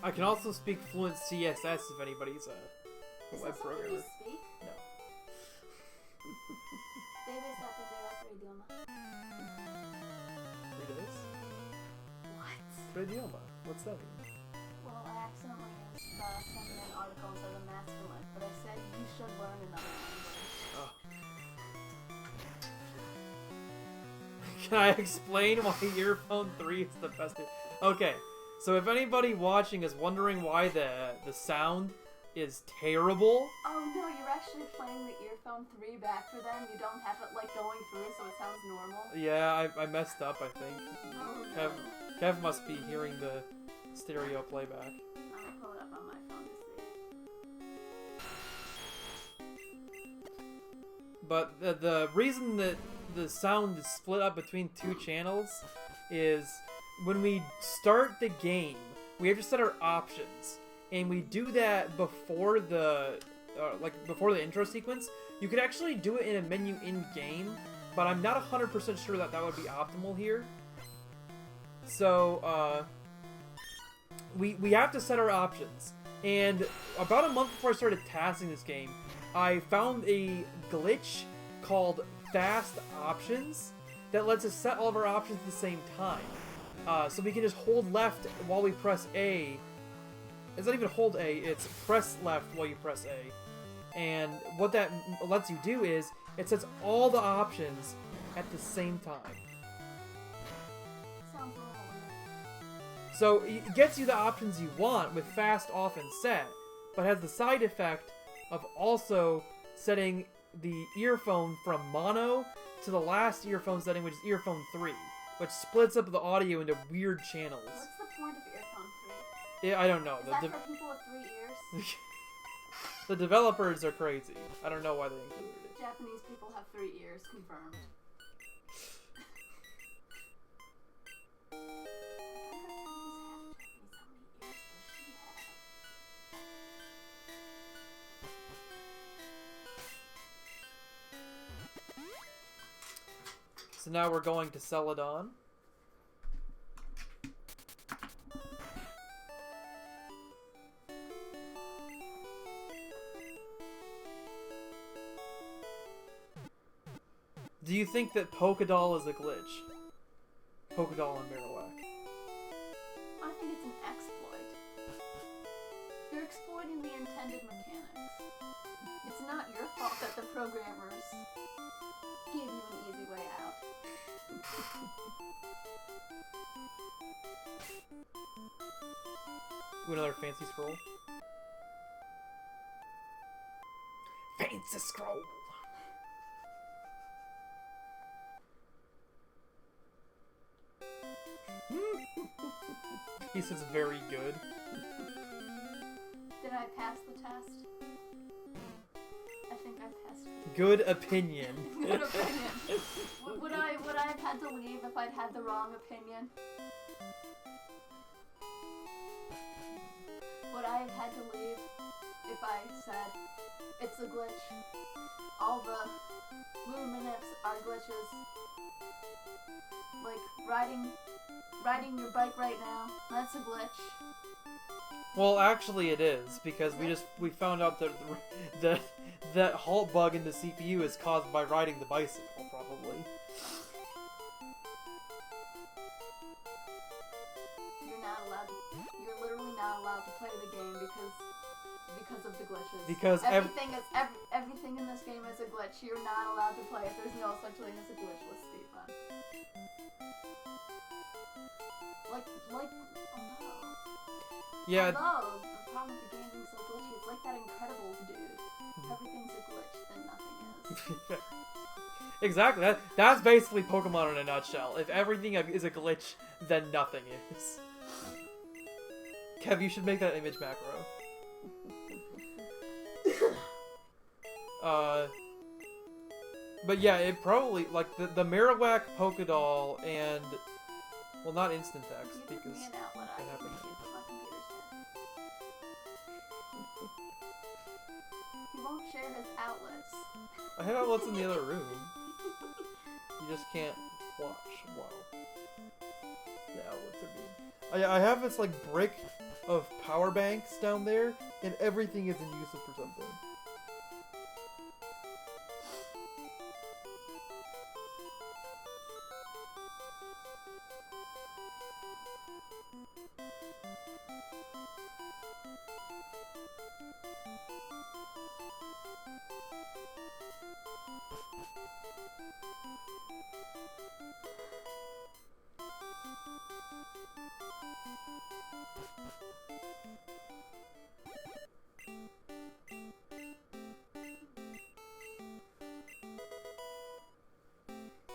I can also speak fluent CSS if anybody's a web programmer. You speak? No. Debes aprender otro idioma. Read this? What? Otro idioma? What's that mean? Well, I accidentally used feminine article instead of masculine, but I said you should learn another language. Oh. Can I explain why Earphone 3 is the best? Okay. So if anybody watching is wondering why the sound is terrible... Oh no, you're actually playing the Earphone 3 back for them? You don't have it like going through so it sounds normal? Yeah, I messed up, I think. Oh no. Kev must be hearing the stereo playback. I'm gonna pull it up on my phone to see. But the reason that the sound is split up between 2 channels is... when we start the game, we have to set our options, and we do that before the before the intro sequence. You could actually do it in a menu in game, but I'm not 100% sure that would be optimal here. So we have to set our options. And about a month before I started tasking this game, I found a glitch called fast options that lets us set all of our options at the same time. So we can just hold left while we press A. It's not even hold A, it's press left while you press A. And what that lets you do is it sets all the options at the same time. Sounds a little weird. So it gets you the options you want with fast, off, and set, but has the side effect of also setting the earphone from mono to the last earphone setting, which is earphone 3, which splits up the audio into weird channels. What's the point of earphone 3? Yeah, I don't know. Is that for people with 3 ears? The developers are crazy. I don't know why they included it. Japanese people have 3 ears, confirmed. So now we're going to Celadon. Do you think that Pokédoll is a glitch? Pokédoll and Marowak. I think it's an exploit. You're exploiting the intended mechanics. It's not your fault that the programmers gave you an easy way out. Ooh, another fancy scroll. Fancy scroll! He says very good. Did I pass the test? I think I passed it. Good opinion. Good opinion. Would I have had to leave if I'd had the wrong opinion? Would I have had to leave if I said it's a glitch? All the Luminips are glitches. Like riding your bike right now, that's a glitch. Well, actually it is, because we found out that that halt bug in the CPU is caused by riding the bicycle, probably. You're literally not allowed to play the game because of the glitches. Because everything in this game is a glitch. You're not allowed to play it. There's no such thing as a glitchless speedrun. Like, oh no. Yeah. Although, the problem with the game being so glitchy, it's like that Incredibles dude. Everything's a glitch, then nothing is. Exactly. That's basically Pokemon in a nutshell. If everything is a glitch, then nothing is. Kev, you should make that image macro. But yeah, it probably, like, the Marowak Pokédoll and, well, not Instant Text, You give because me an outlet, I it can happened. make it, but my computer's dead. He won't share his outlets. I have outlets in the other room. You just can't watch. Wow. The outlets are good. I have this, like, brick of power banks down there, and everything is in use for something.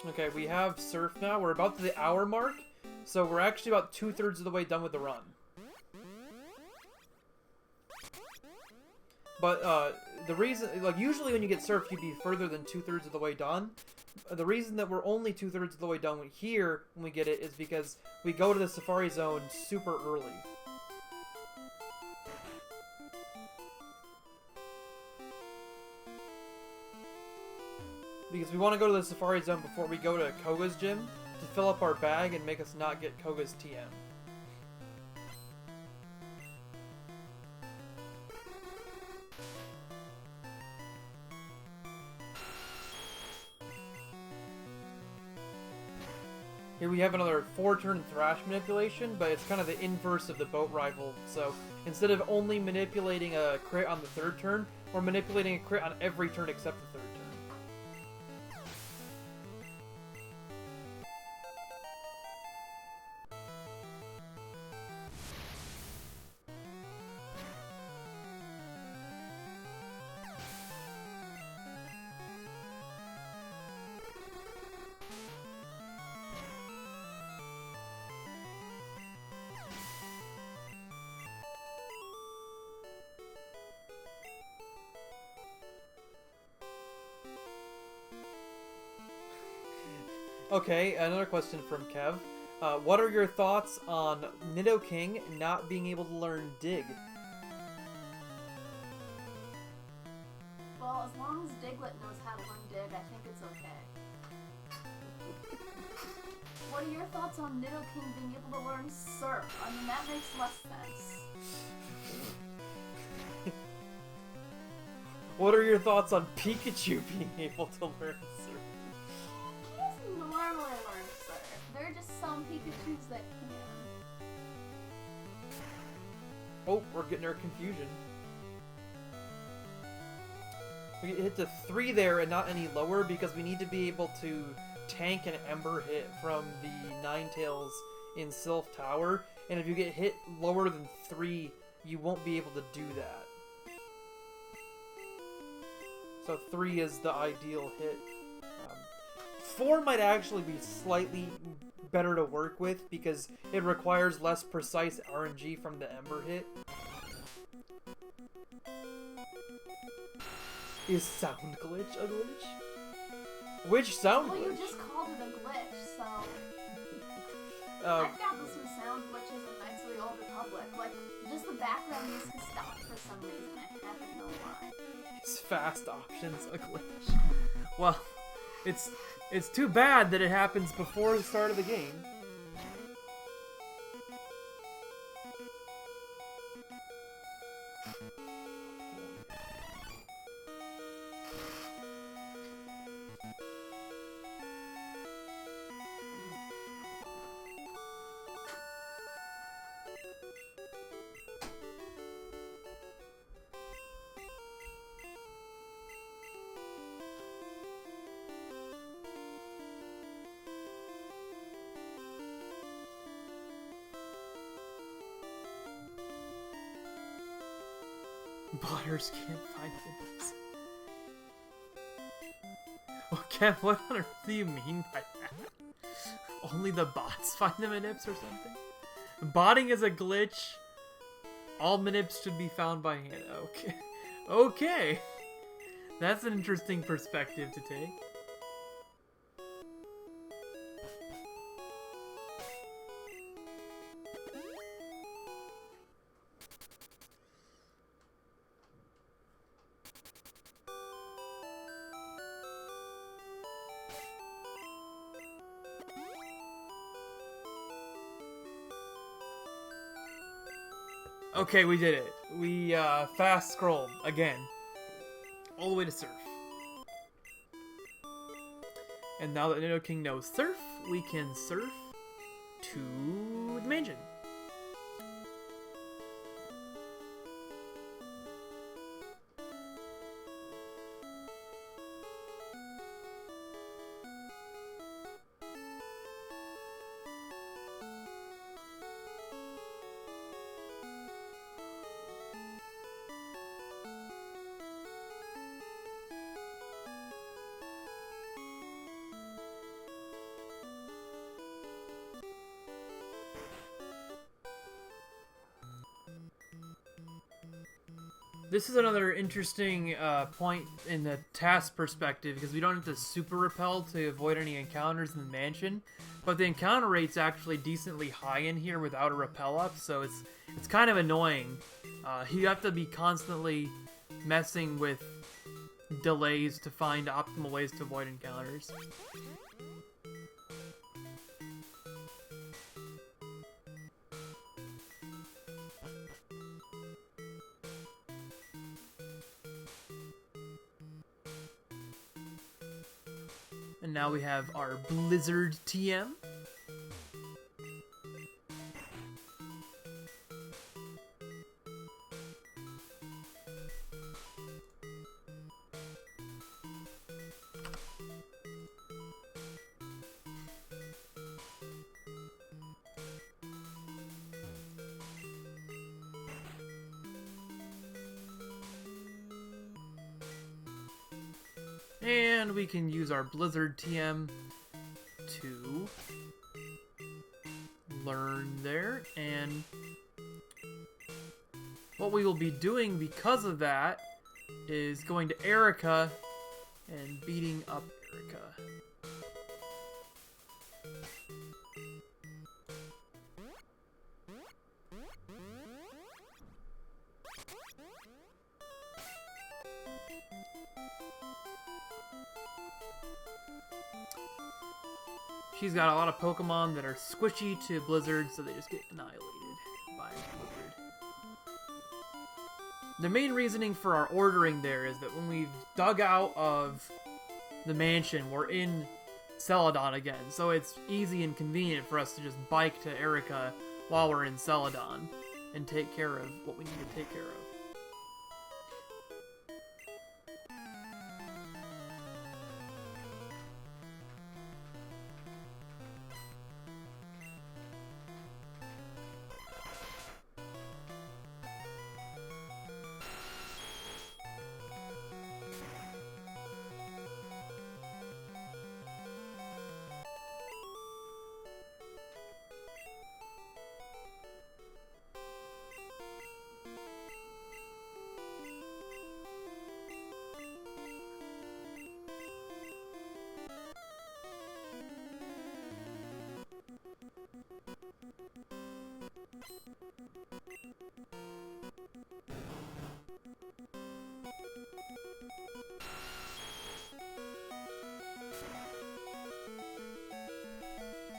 Okay, we have Surf now. We're about to the hour mark, so we're actually about 2/3 of the way done with the run. But the reason, like, usually when you get Surf, you'd be further than 2/3 of the way done. The reason that we're only 2/3 of the way done here when we get it is because we go to the Safari Zone super early. Because we want to go to the Safari Zone before we go to Koga's gym to fill up our bag and make us not get Koga's TM. Here we have another 4-turn thrash manipulation, but it's kind of the inverse of the boat rival. So instead of only manipulating a crit on the 3rd turn, we're manipulating a crit on every turn except the 3rd turn. Okay, another question from Kev. What are your thoughts on Nidoking not being able to learn Dig? Well, as long as Diglett knows how to learn Dig, I think it's okay. What are your thoughts on Nidoking being able to learn Surf? I mean, that makes less sense. What are your thoughts on Pikachu being able to learn Surf? He doesn't normally learn Surf. There are just some Pikachus that can. Oh, we're getting our confusion. We hit to 3 there and not any lower because we need to be able to tank an Ember hit from the Ninetales in Sylph Tower. And if you get hit lower than 3, you won't be able to do that. So 3 is the ideal hit. 4 might actually be slightly better to work with because it requires less precise RNG from the Ember hit. Is sound glitch a glitch? Which sound glitch? Well, you just called it a glitch, so... I've gotten some sound glitches in Knights of the Old Republic. Like, just the background music stopped for some reason. I don't know why. Is fast options a glitch? Well, it's too bad that it happens before the start of the game. Botters can't find it. Okay, what on earth do you mean by that? Only the bots find the manips or something? Botting is a glitch. All manips should be found by hand. Okay. Okay. That's an interesting perspective to take. Okay, we did it. We fast scrolled again. All the way to Surf. And now that Nidoking knows Surf, we can surf to the mansion. This is another interesting point in the task perspective because we don't have to super repel to avoid any encounters in the mansion, but the encounter rate's actually decently high in here without a repel up, so it's kind of annoying. You have to be constantly messing with delays to find optimal ways to avoid encounters. And now we have our Blizzard TM. And we can use our Blizzard TM to learn there. And what we will be doing because of that is going to Erica and beating up Erica. She's got a lot of Pokemon that are squishy to Blizzard, so they just get annihilated by Blizzard. The main reasoning for our ordering there is that when we've dug out of the mansion, we're in Celadon again, so it's easy and convenient for us to just bike to Erica while we're in Celadon and take care of what we need to take care of.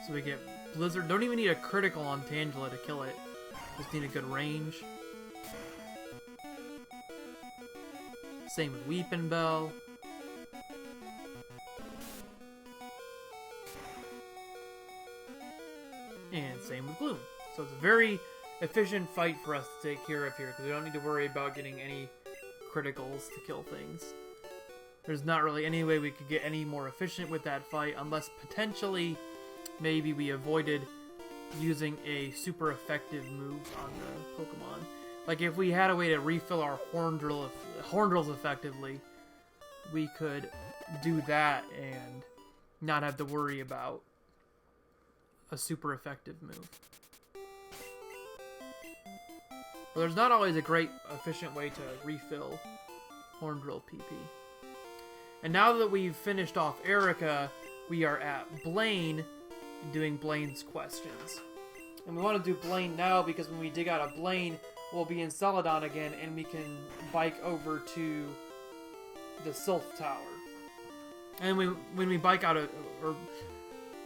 So we get Blizzard. Don't even need a critical on Tangela to kill it. Just need a good range. Same with Weepin' Bell. And same with Gloom. So it's a very efficient fight for us to take care of here, because we don't need to worry about getting any criticals to kill things. There's not really any way we could get any more efficient with that fight, unless potentially maybe we avoided using a super effective move on the Pokemon. Like if we had a way to refill our Horndrills effectively, we could do that and not have to worry about a super effective move. But there's not always a great efficient way to refill Horndrill PP. And now that we've finished off Erica, we are at Blaine doing Blaine's questions. And we want to do Blaine now because when we dig out of Blaine, we'll be in Celadon again and we can bike over to the Sylph Tower. And when we bike out of, or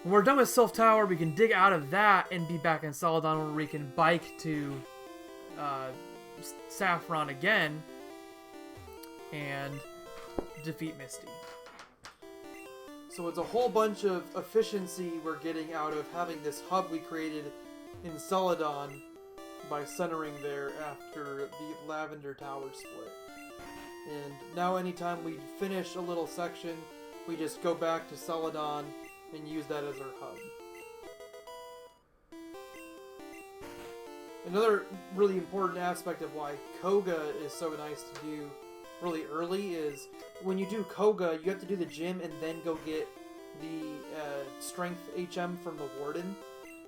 when we're done with Sylph Tower, we can dig out of that and be back in Celadon where we can bike to Saffron again and defeat Misty. So it's a whole bunch of efficiency we're getting out of having this hub we created in Celadon by centering there after the Lavender Tower split. And now anytime we finish a little section, we just go back to Celadon and use that as our hub. Another really important aspect of why Koga is so nice to do really early is when you do Koga, you have to do the gym and then go get the strength HM from the Warden.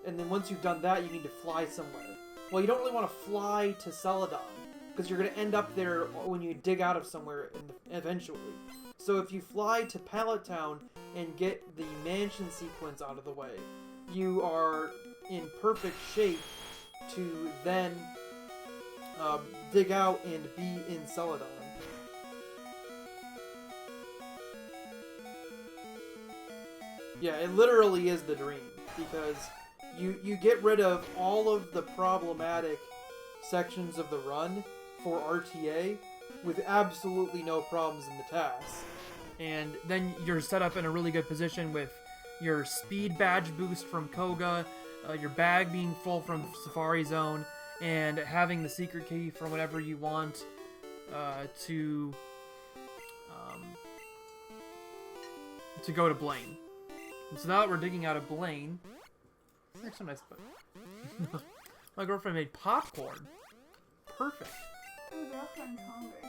And then once you've done that, you need to fly somewhere. Well, you don't really want to fly to Celadon because you're going to end up there when you dig out of somewhere eventually. So if you fly to Pallet Town and get the mansion sequence out of the way, you are in perfect shape to then dig out and be in Celadon. Yeah, it literally is the dream, because you get rid of all of the problematic sections of the run for RTA with absolutely no problems in the TAS. And then you're set up in a really good position with your speed badge boost from Koga, your bag being full from Safari Zone, and having the secret key for whenever you want to go to Blaine. And so now that we're digging out of Blaine, it's actually nice. My girlfriend made popcorn. Perfect. My girlfriend's hungry.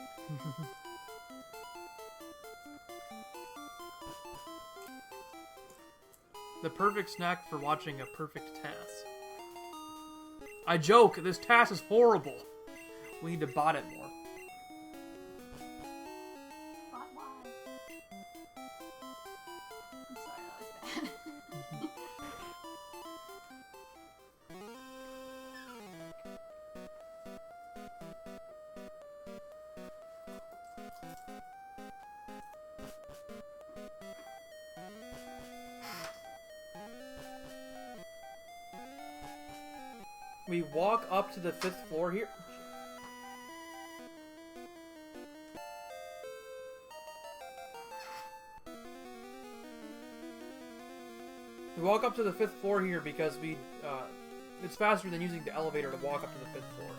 The perfect snack for watching a perfect TAS. I joke, this TAS is horrible. We need to bot it more. Bot why? I'm sorry, that was bad. We walk up to the 5th floor here. We walk up to the 5th floor here because it's faster than using the elevator to walk up to the 5th floor.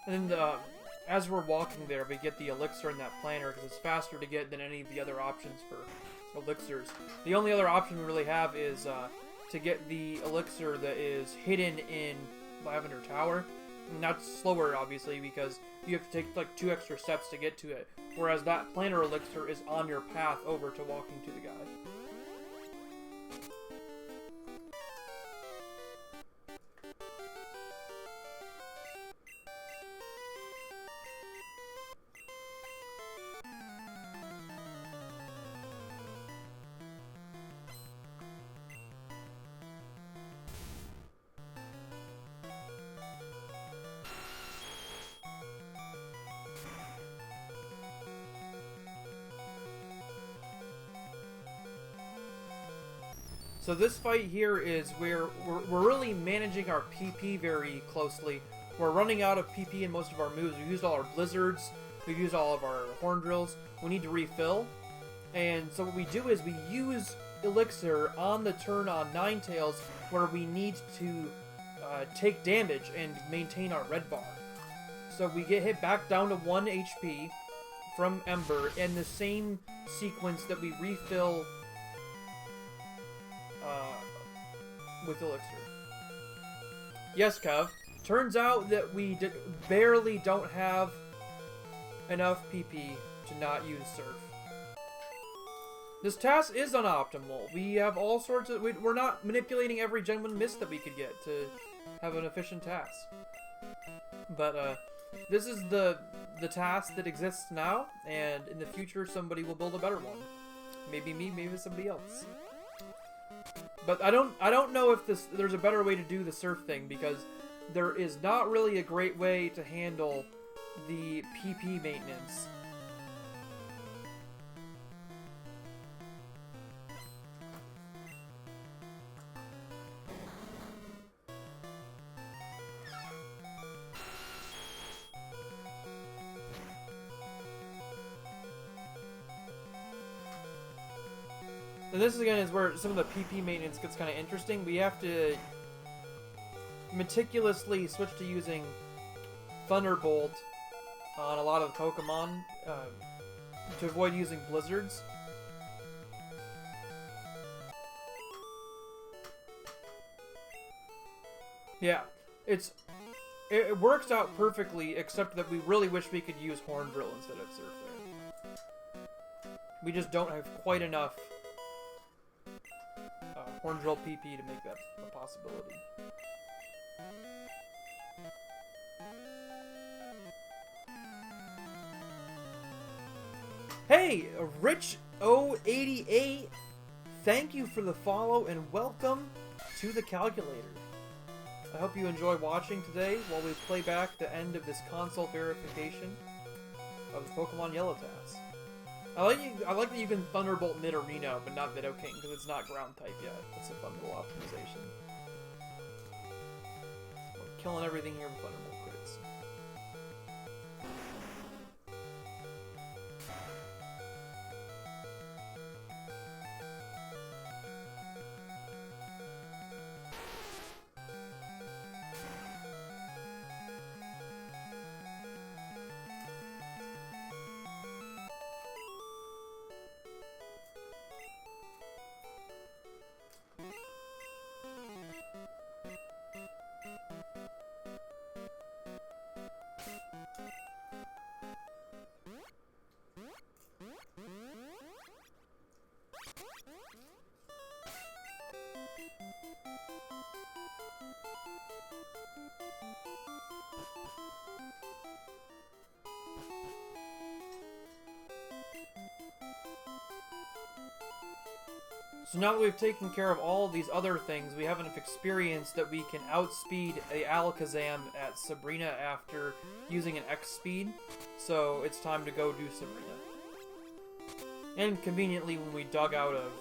And as we're walking there, we get the elixir in that planner because it's faster to get than any of the other options for elixirs. The only other option we really have is to get the elixir that is hidden in Lavender Tower. And that's slower, obviously, because you have to take like 2 extra steps to get to it. Whereas that planner elixir is on your path over to walking to the guy. So this fight here is where we're really managing our PP very closely. We're running out of PP in most of our moves. We've used all our blizzards. We've used all of our horn drills. We need to refill. And so what we do is we use elixir on the turn on Ninetales where we need to take damage and maintain our red bar. So we get hit back down to 1 HP from Ember in the same sequence that we refill with elixir. Yes, Kev. Turns out that we barely don't have enough PP to not use Surf. This TAS is unoptimal. We have all sorts of... We're not manipulating every genuine mist that we could get to have an efficient TAS. But this is the TAS that exists now, and in the future somebody will build a better one. Maybe me, maybe somebody else. But I don't know if there's a better way to do the surf thing, because there is not really a great way to handle the PP maintenance. And this again is where some of the PP maintenance gets kind of interesting. We have to meticulously switch to using Thunderbolt on a lot of Pokemon to avoid using blizzards. Yeah, it works out perfectly, except that we really wish we could use Horn Drill instead of Surf there. We just don't have quite enough Horn Drill PP to make that a possibility. Hey, Rich088, thank you for the follow and welcome to the calculator. I hope you enjoy watching today while we play back the end of this console verification of the Pokemon Yellow TAS. I like that you can Thunderbolt Nidorino, but not Nidoking, because it's not ground type yet. That's a fun little optimization. We're killing everything here with Thunderbolt crits. So now that we've taken care of all of these other things, we have enough experience that we can outspeed a Alakazam at Sabrina after using an X speed. So it's time to go do Sabrina. And conveniently, when we dug out of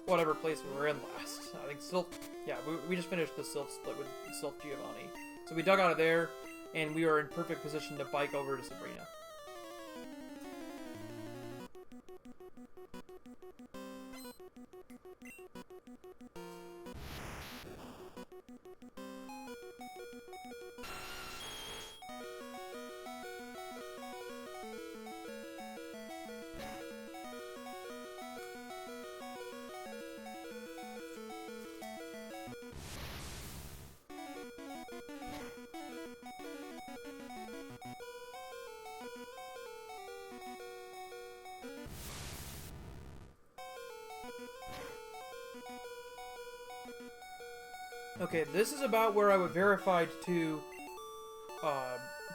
whatever place we were in last, I think Silph... Yeah, we just finished the Silph split with Silph Giovanni. So we dug out of there, and we are in perfect position to bike over to Sabrina. Okay, this is about where I would verified to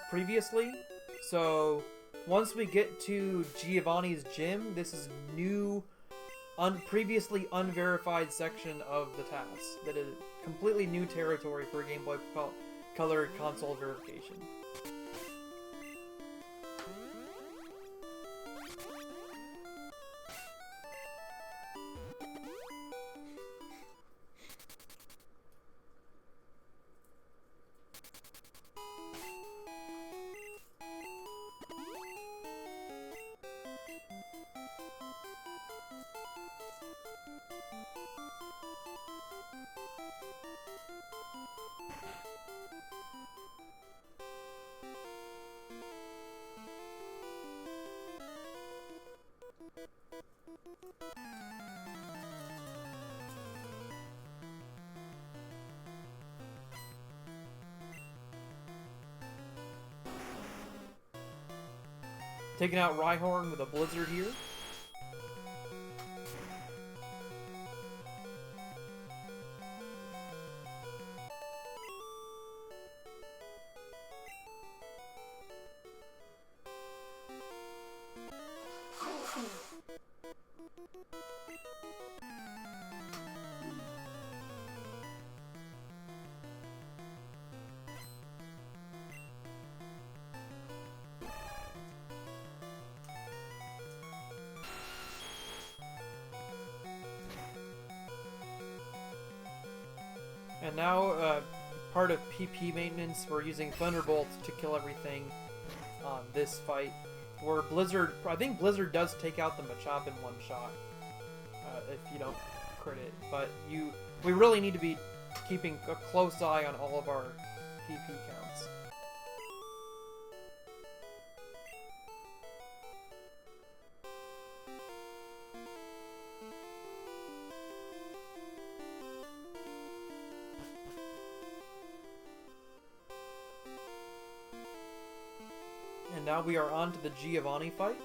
previously. So once we get to Giovanni's gym, this is new, previously unverified section of the TAS. That is completely new territory for Game Boy Color console verification. Taking out Rhyhorn with a Blizzard here. And now, part of PP maintenance, we're using Thunderbolt to kill everything on this fight. Where Blizzard, I think Blizzard does take out the Machop in one shot, if you don't crit it. But we really need to be keeping a close eye on all of our PP counts. And now we are on to the Giovanni fight.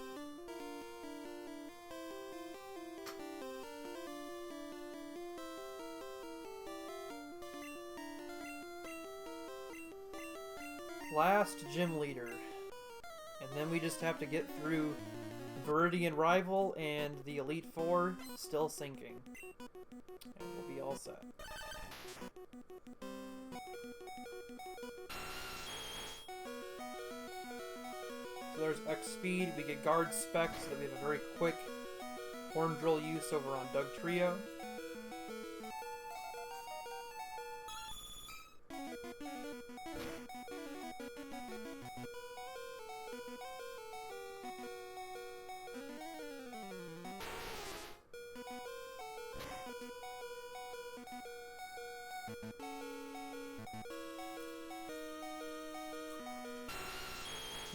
Last gym leader. And then we just have to get through Viridian Rival and the Elite Four still sinking. And we'll be all set. So there's X speed, we get guard spec so that we have a very quick horn drill use over on Doug Trio.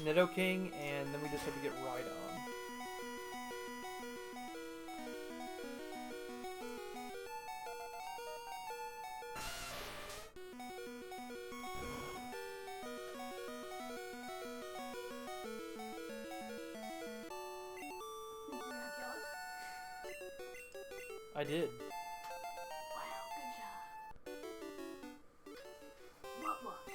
Nidoking, and then we just have to get right on. I did. Wow, good job. What luck.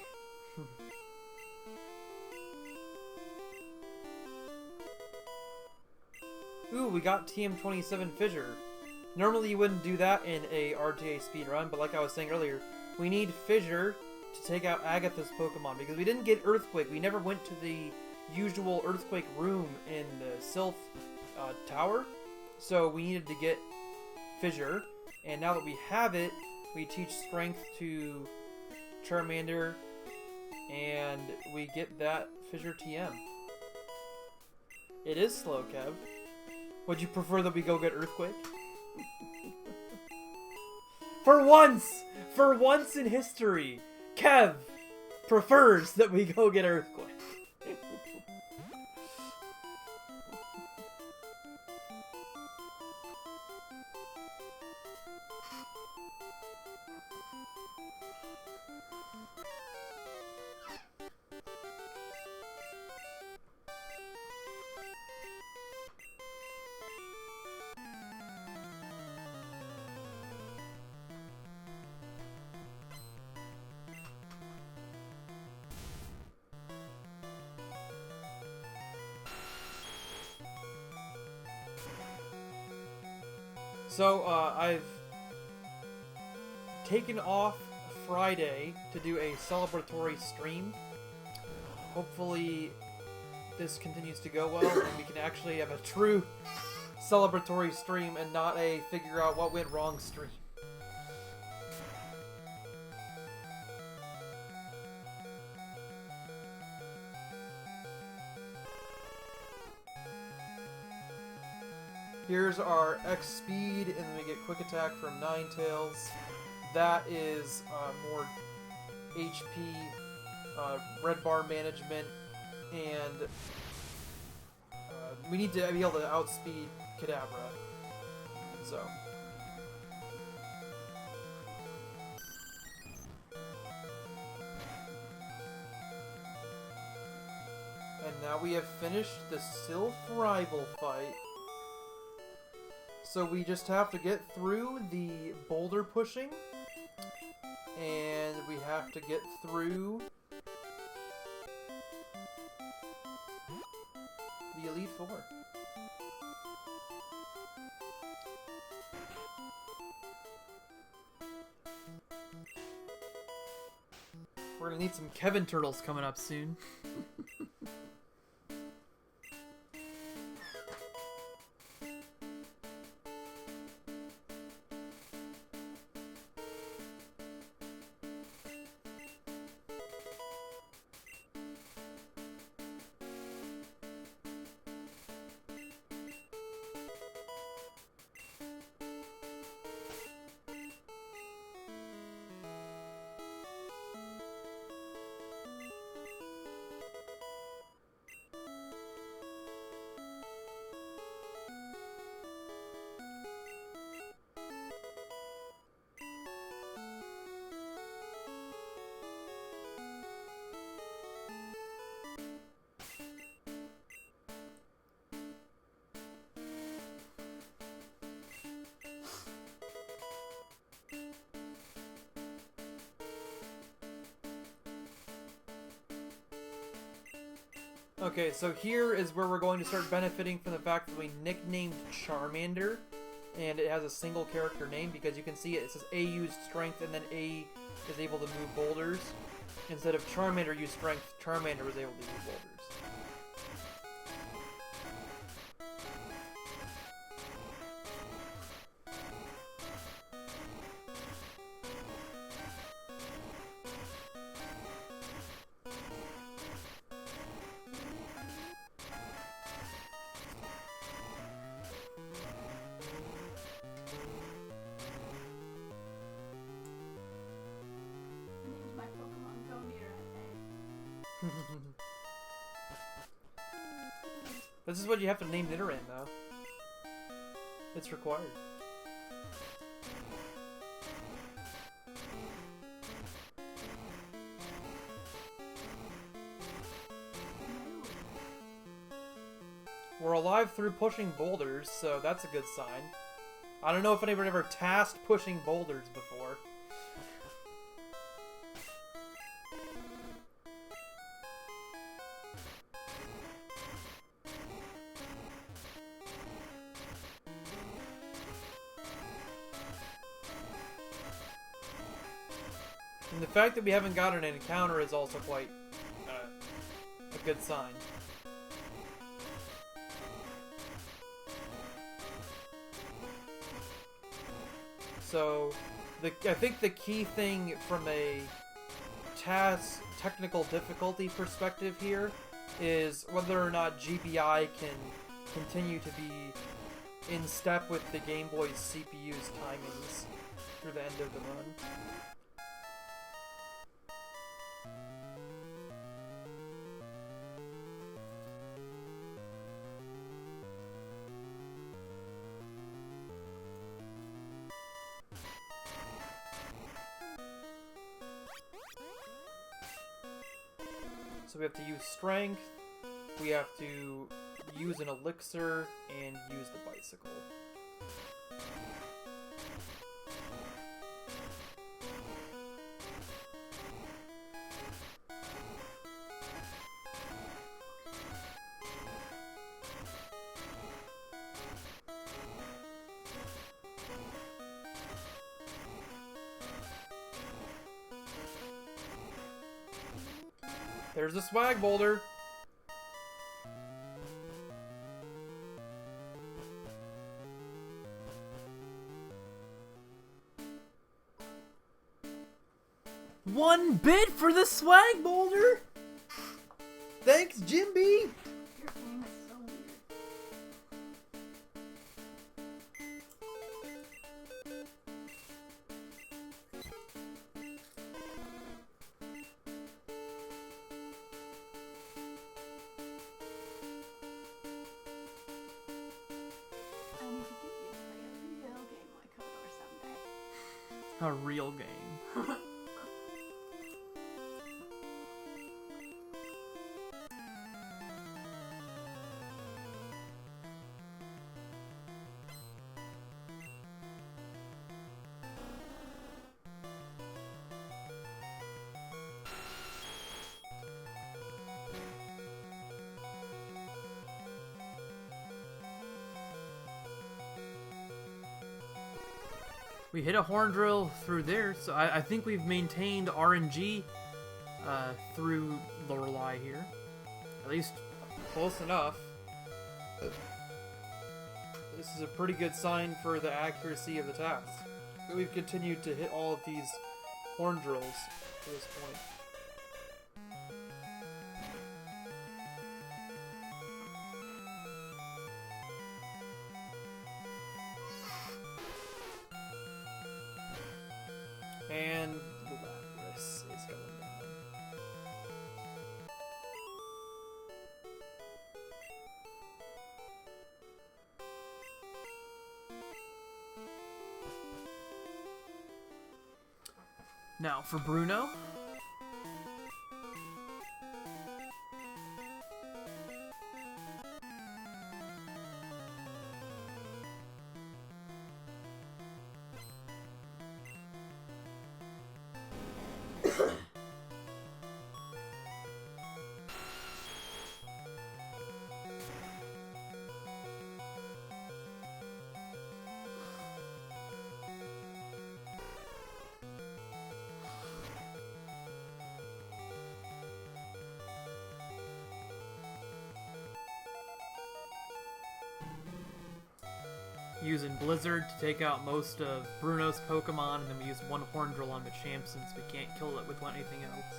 Ooh, we got TM27 Fissure. Normally you wouldn't do that in a RTA speedrun, but like I was saying earlier, we need Fissure to take out Agatha's Pokemon, because we didn't get Earthquake. We never went to the usual Earthquake room in the Sylph Tower, so we needed to get Fissure, and now that we have it, we teach Strength to Charmander, and we get that Fissure TM. It is slow, Kev. Would you prefer that we go get Earthquake? For once in history, Kev prefers that we go get Earthquake. So, I've taken off Friday to do a celebratory stream. Hopefully this continues to go well and we can actually have a true celebratory stream and not a figure out what went wrong stream. Here's our X speed, and then we get quick attack from Ninetales. That is more HP, red bar management, and we need to be able to outspeed Kadabra. So. And now we have finished the Sylph rival fight. So we just have to get through the boulder pushing, and we have to get through the Elite Four. We're gonna need some Kevin Turtles coming up soon. Okay, so here is where we're going to start benefiting from the fact that we nicknamed Charmander, and it has a single character name, because you can see it says A used strength, and then A is able to move boulders. Instead of Charmander used strength, Charmander was able to move boulders. This is what you have to name Nidoran, though. It's required. We're alive through pushing boulders, so that's a good sign. I don't know if anyone ever tasked pushing boulders before. And the fact that we haven't gotten an encounter is also quite a good sign. So, I think the key thing from a TAS technical difficulty perspective here is whether or not GBI can continue to be in step with the Game Boy's CPU's timings through the end of the run. So we have to use strength, we have to use an elixir, and use the bicycle. There's the swag boulder. One bid for the swag boulder. Thanks, Jim B. Your game is so weird. I need to get you to play a real game like Hodor someday. A real game. We hit a horn drill through there, so I think we've maintained RNG through Lorelei here. At least close enough. This is a pretty good sign for the accuracy of the task. We've continued to hit all of these horn drills to this point. And Lapras is going down. Now for Bruno. Using Blizzard to take out most of Bruno's Pokemon, and then we use one Horn Drill on Machamp since we can't kill it with anything else.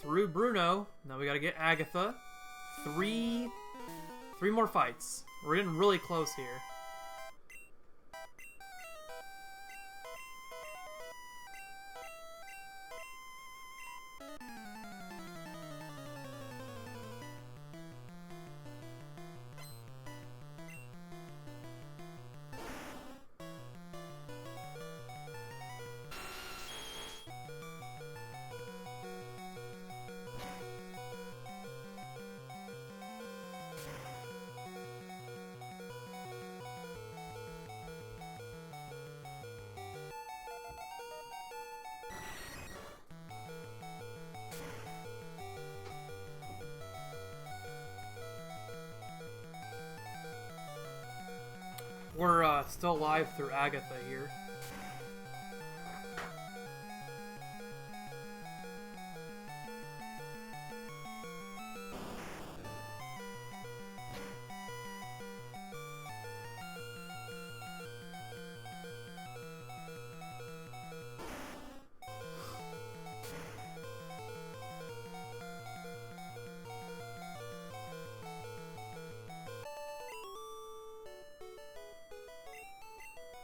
Through Bruno. Now we gotta get Agatha. Three more fights. We're getting really close here. We're still live through Agatha here.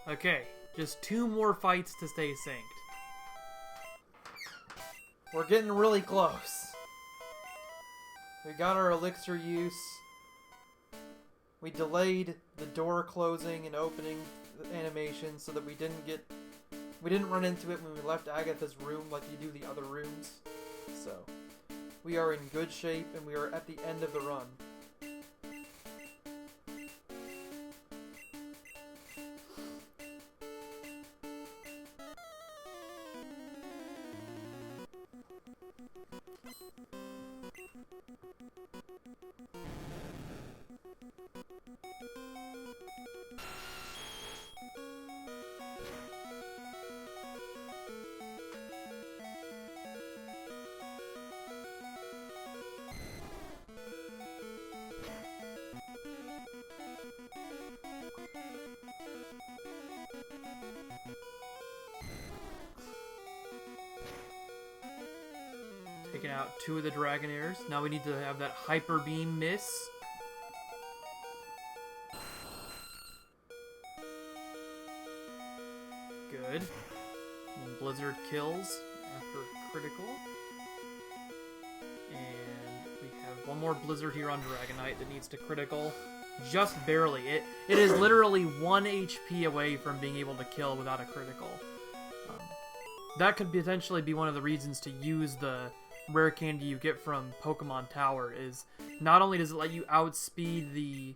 Okay, just 2 more fights to stay synced. We're getting really close. We got our elixir use. We delayed the door closing and opening animation so that we didn't run into it when we left Agatha's room like you do the other rooms. So, we are in good shape and we are at the end of the run. Taking out 2 of the Dragonairs. Now we need to have that Hyper Beam miss. Good. And Blizzard kills after critical. And we have one more Blizzard here on Dragonite that needs to critical. Just barely. It is literally 1 HP away from being able to kill without a critical. That could potentially be one of the reasons to use the rare candy you get from Pokemon Tower, is not only does it let you outspeed the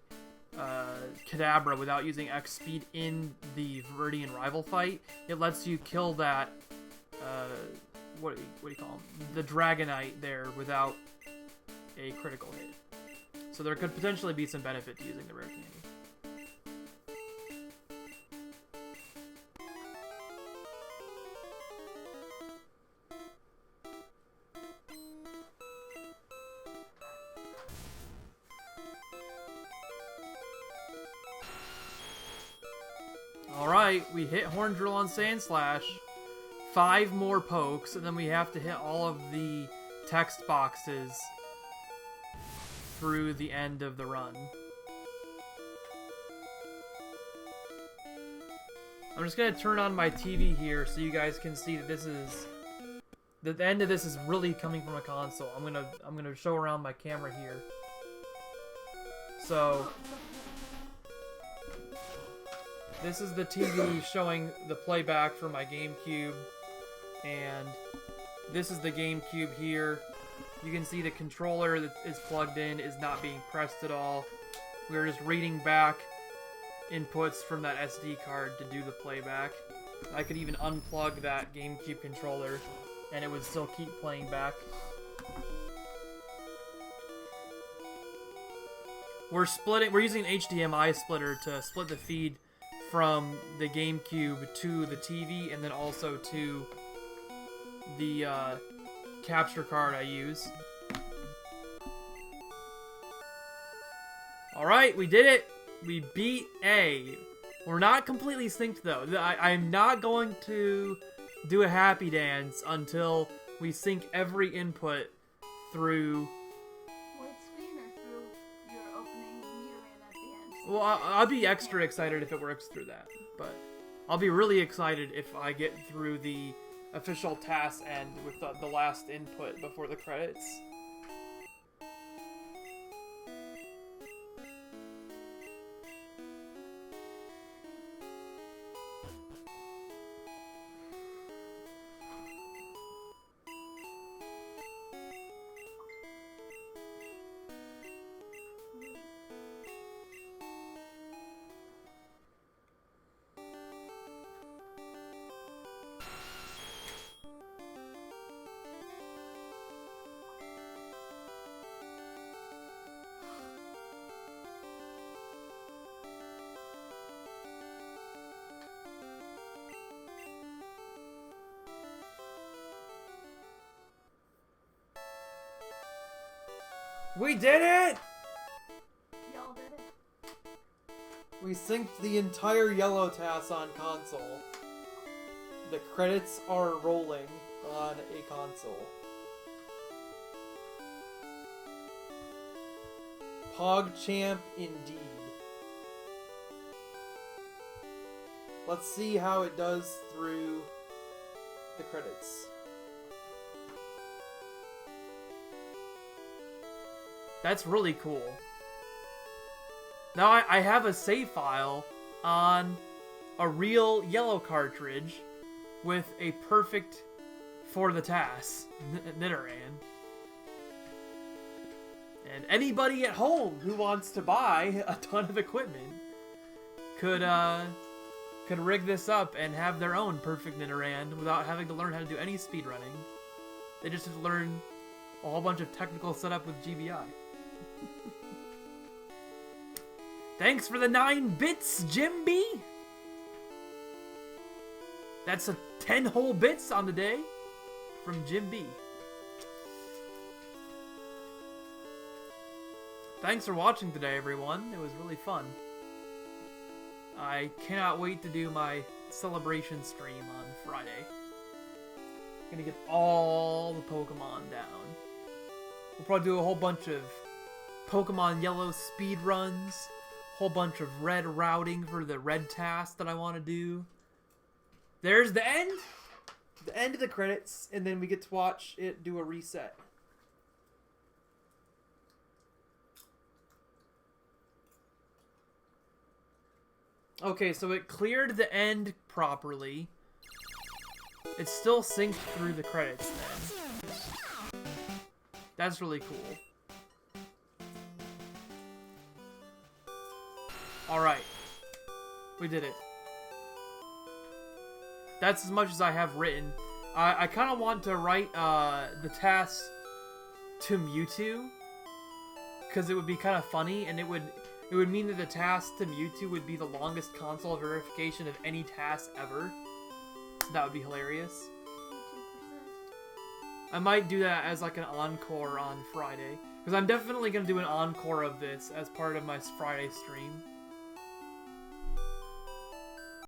Kadabra without using X speed in the Viridian rival fight, it lets you kill that, what do you call him? The Dragonite there without a critical hit. So there could potentially be some benefit to using the rare candy. Alright, we hit Horn Drill on Sandslash. 5 more pokes, and then we have to hit all of the text boxes through the end of the run. I'm just gonna turn on my TV here so you guys can see that this is the end of this is really coming from a console. I'm gonna show around my camera here. So this is the TV showing the playback for my GameCube, and this is the GameCube here. You can see the controller that is plugged in is not being pressed at all. We're just reading back inputs from that SD card to do the playback. I could even unplug that GameCube controller and it would still keep playing back. We're using an HDMI splitter to split the feed from the GameCube to the TV and then also to the capture card I use. Alright, we did it! We beat A. We're not completely synced though. I'm not going to do a happy dance until we sync every input through... White screen or through your opening meter in at the end? Well, I'll be extra excited if it works through that, but I'll be really excited if I get through the official TAS end with the last input before the credits. We did it! Y'all did it. We synced the entire Yellow TAS on console. The credits are rolling on a console. PogChamp indeed. Let's see how it does through the credits. That's really cool. Now I have a save file on a real yellow cartridge with a perfect for the TAS Nidoran. And anybody at home who wants to buy a ton of equipment could rig this up and have their own perfect Nidoran without having to learn how to do any speedrunning. They just have to learn a whole bunch of technical setup with GBI. Thanks for the 9 bits, Jim B! That's a 10 whole bits on the day from Jim B. Thanks for watching today, everyone. It was really fun. I cannot wait to do my celebration stream on Friday. I'm gonna get all the Pokemon down. We'll probably do a whole bunch of Pokemon Yellow speed runs, whole bunch of red routing for the red task that I want to do. There's the end of the credits, and then we get to watch it do a reset. Okay, so it cleared the end properly. It's still synced through the credits then. That's really cool. Alright. We did it. That's as much as I have written. I kind of want to write the task to Mewtwo, because it would be kind of funny, and it would mean that the task to Mewtwo would be the longest console verification of any task ever. That would be hilarious. I might do that as like an encore on Friday, because I'm definitely going to do an encore of this as part of my Friday stream.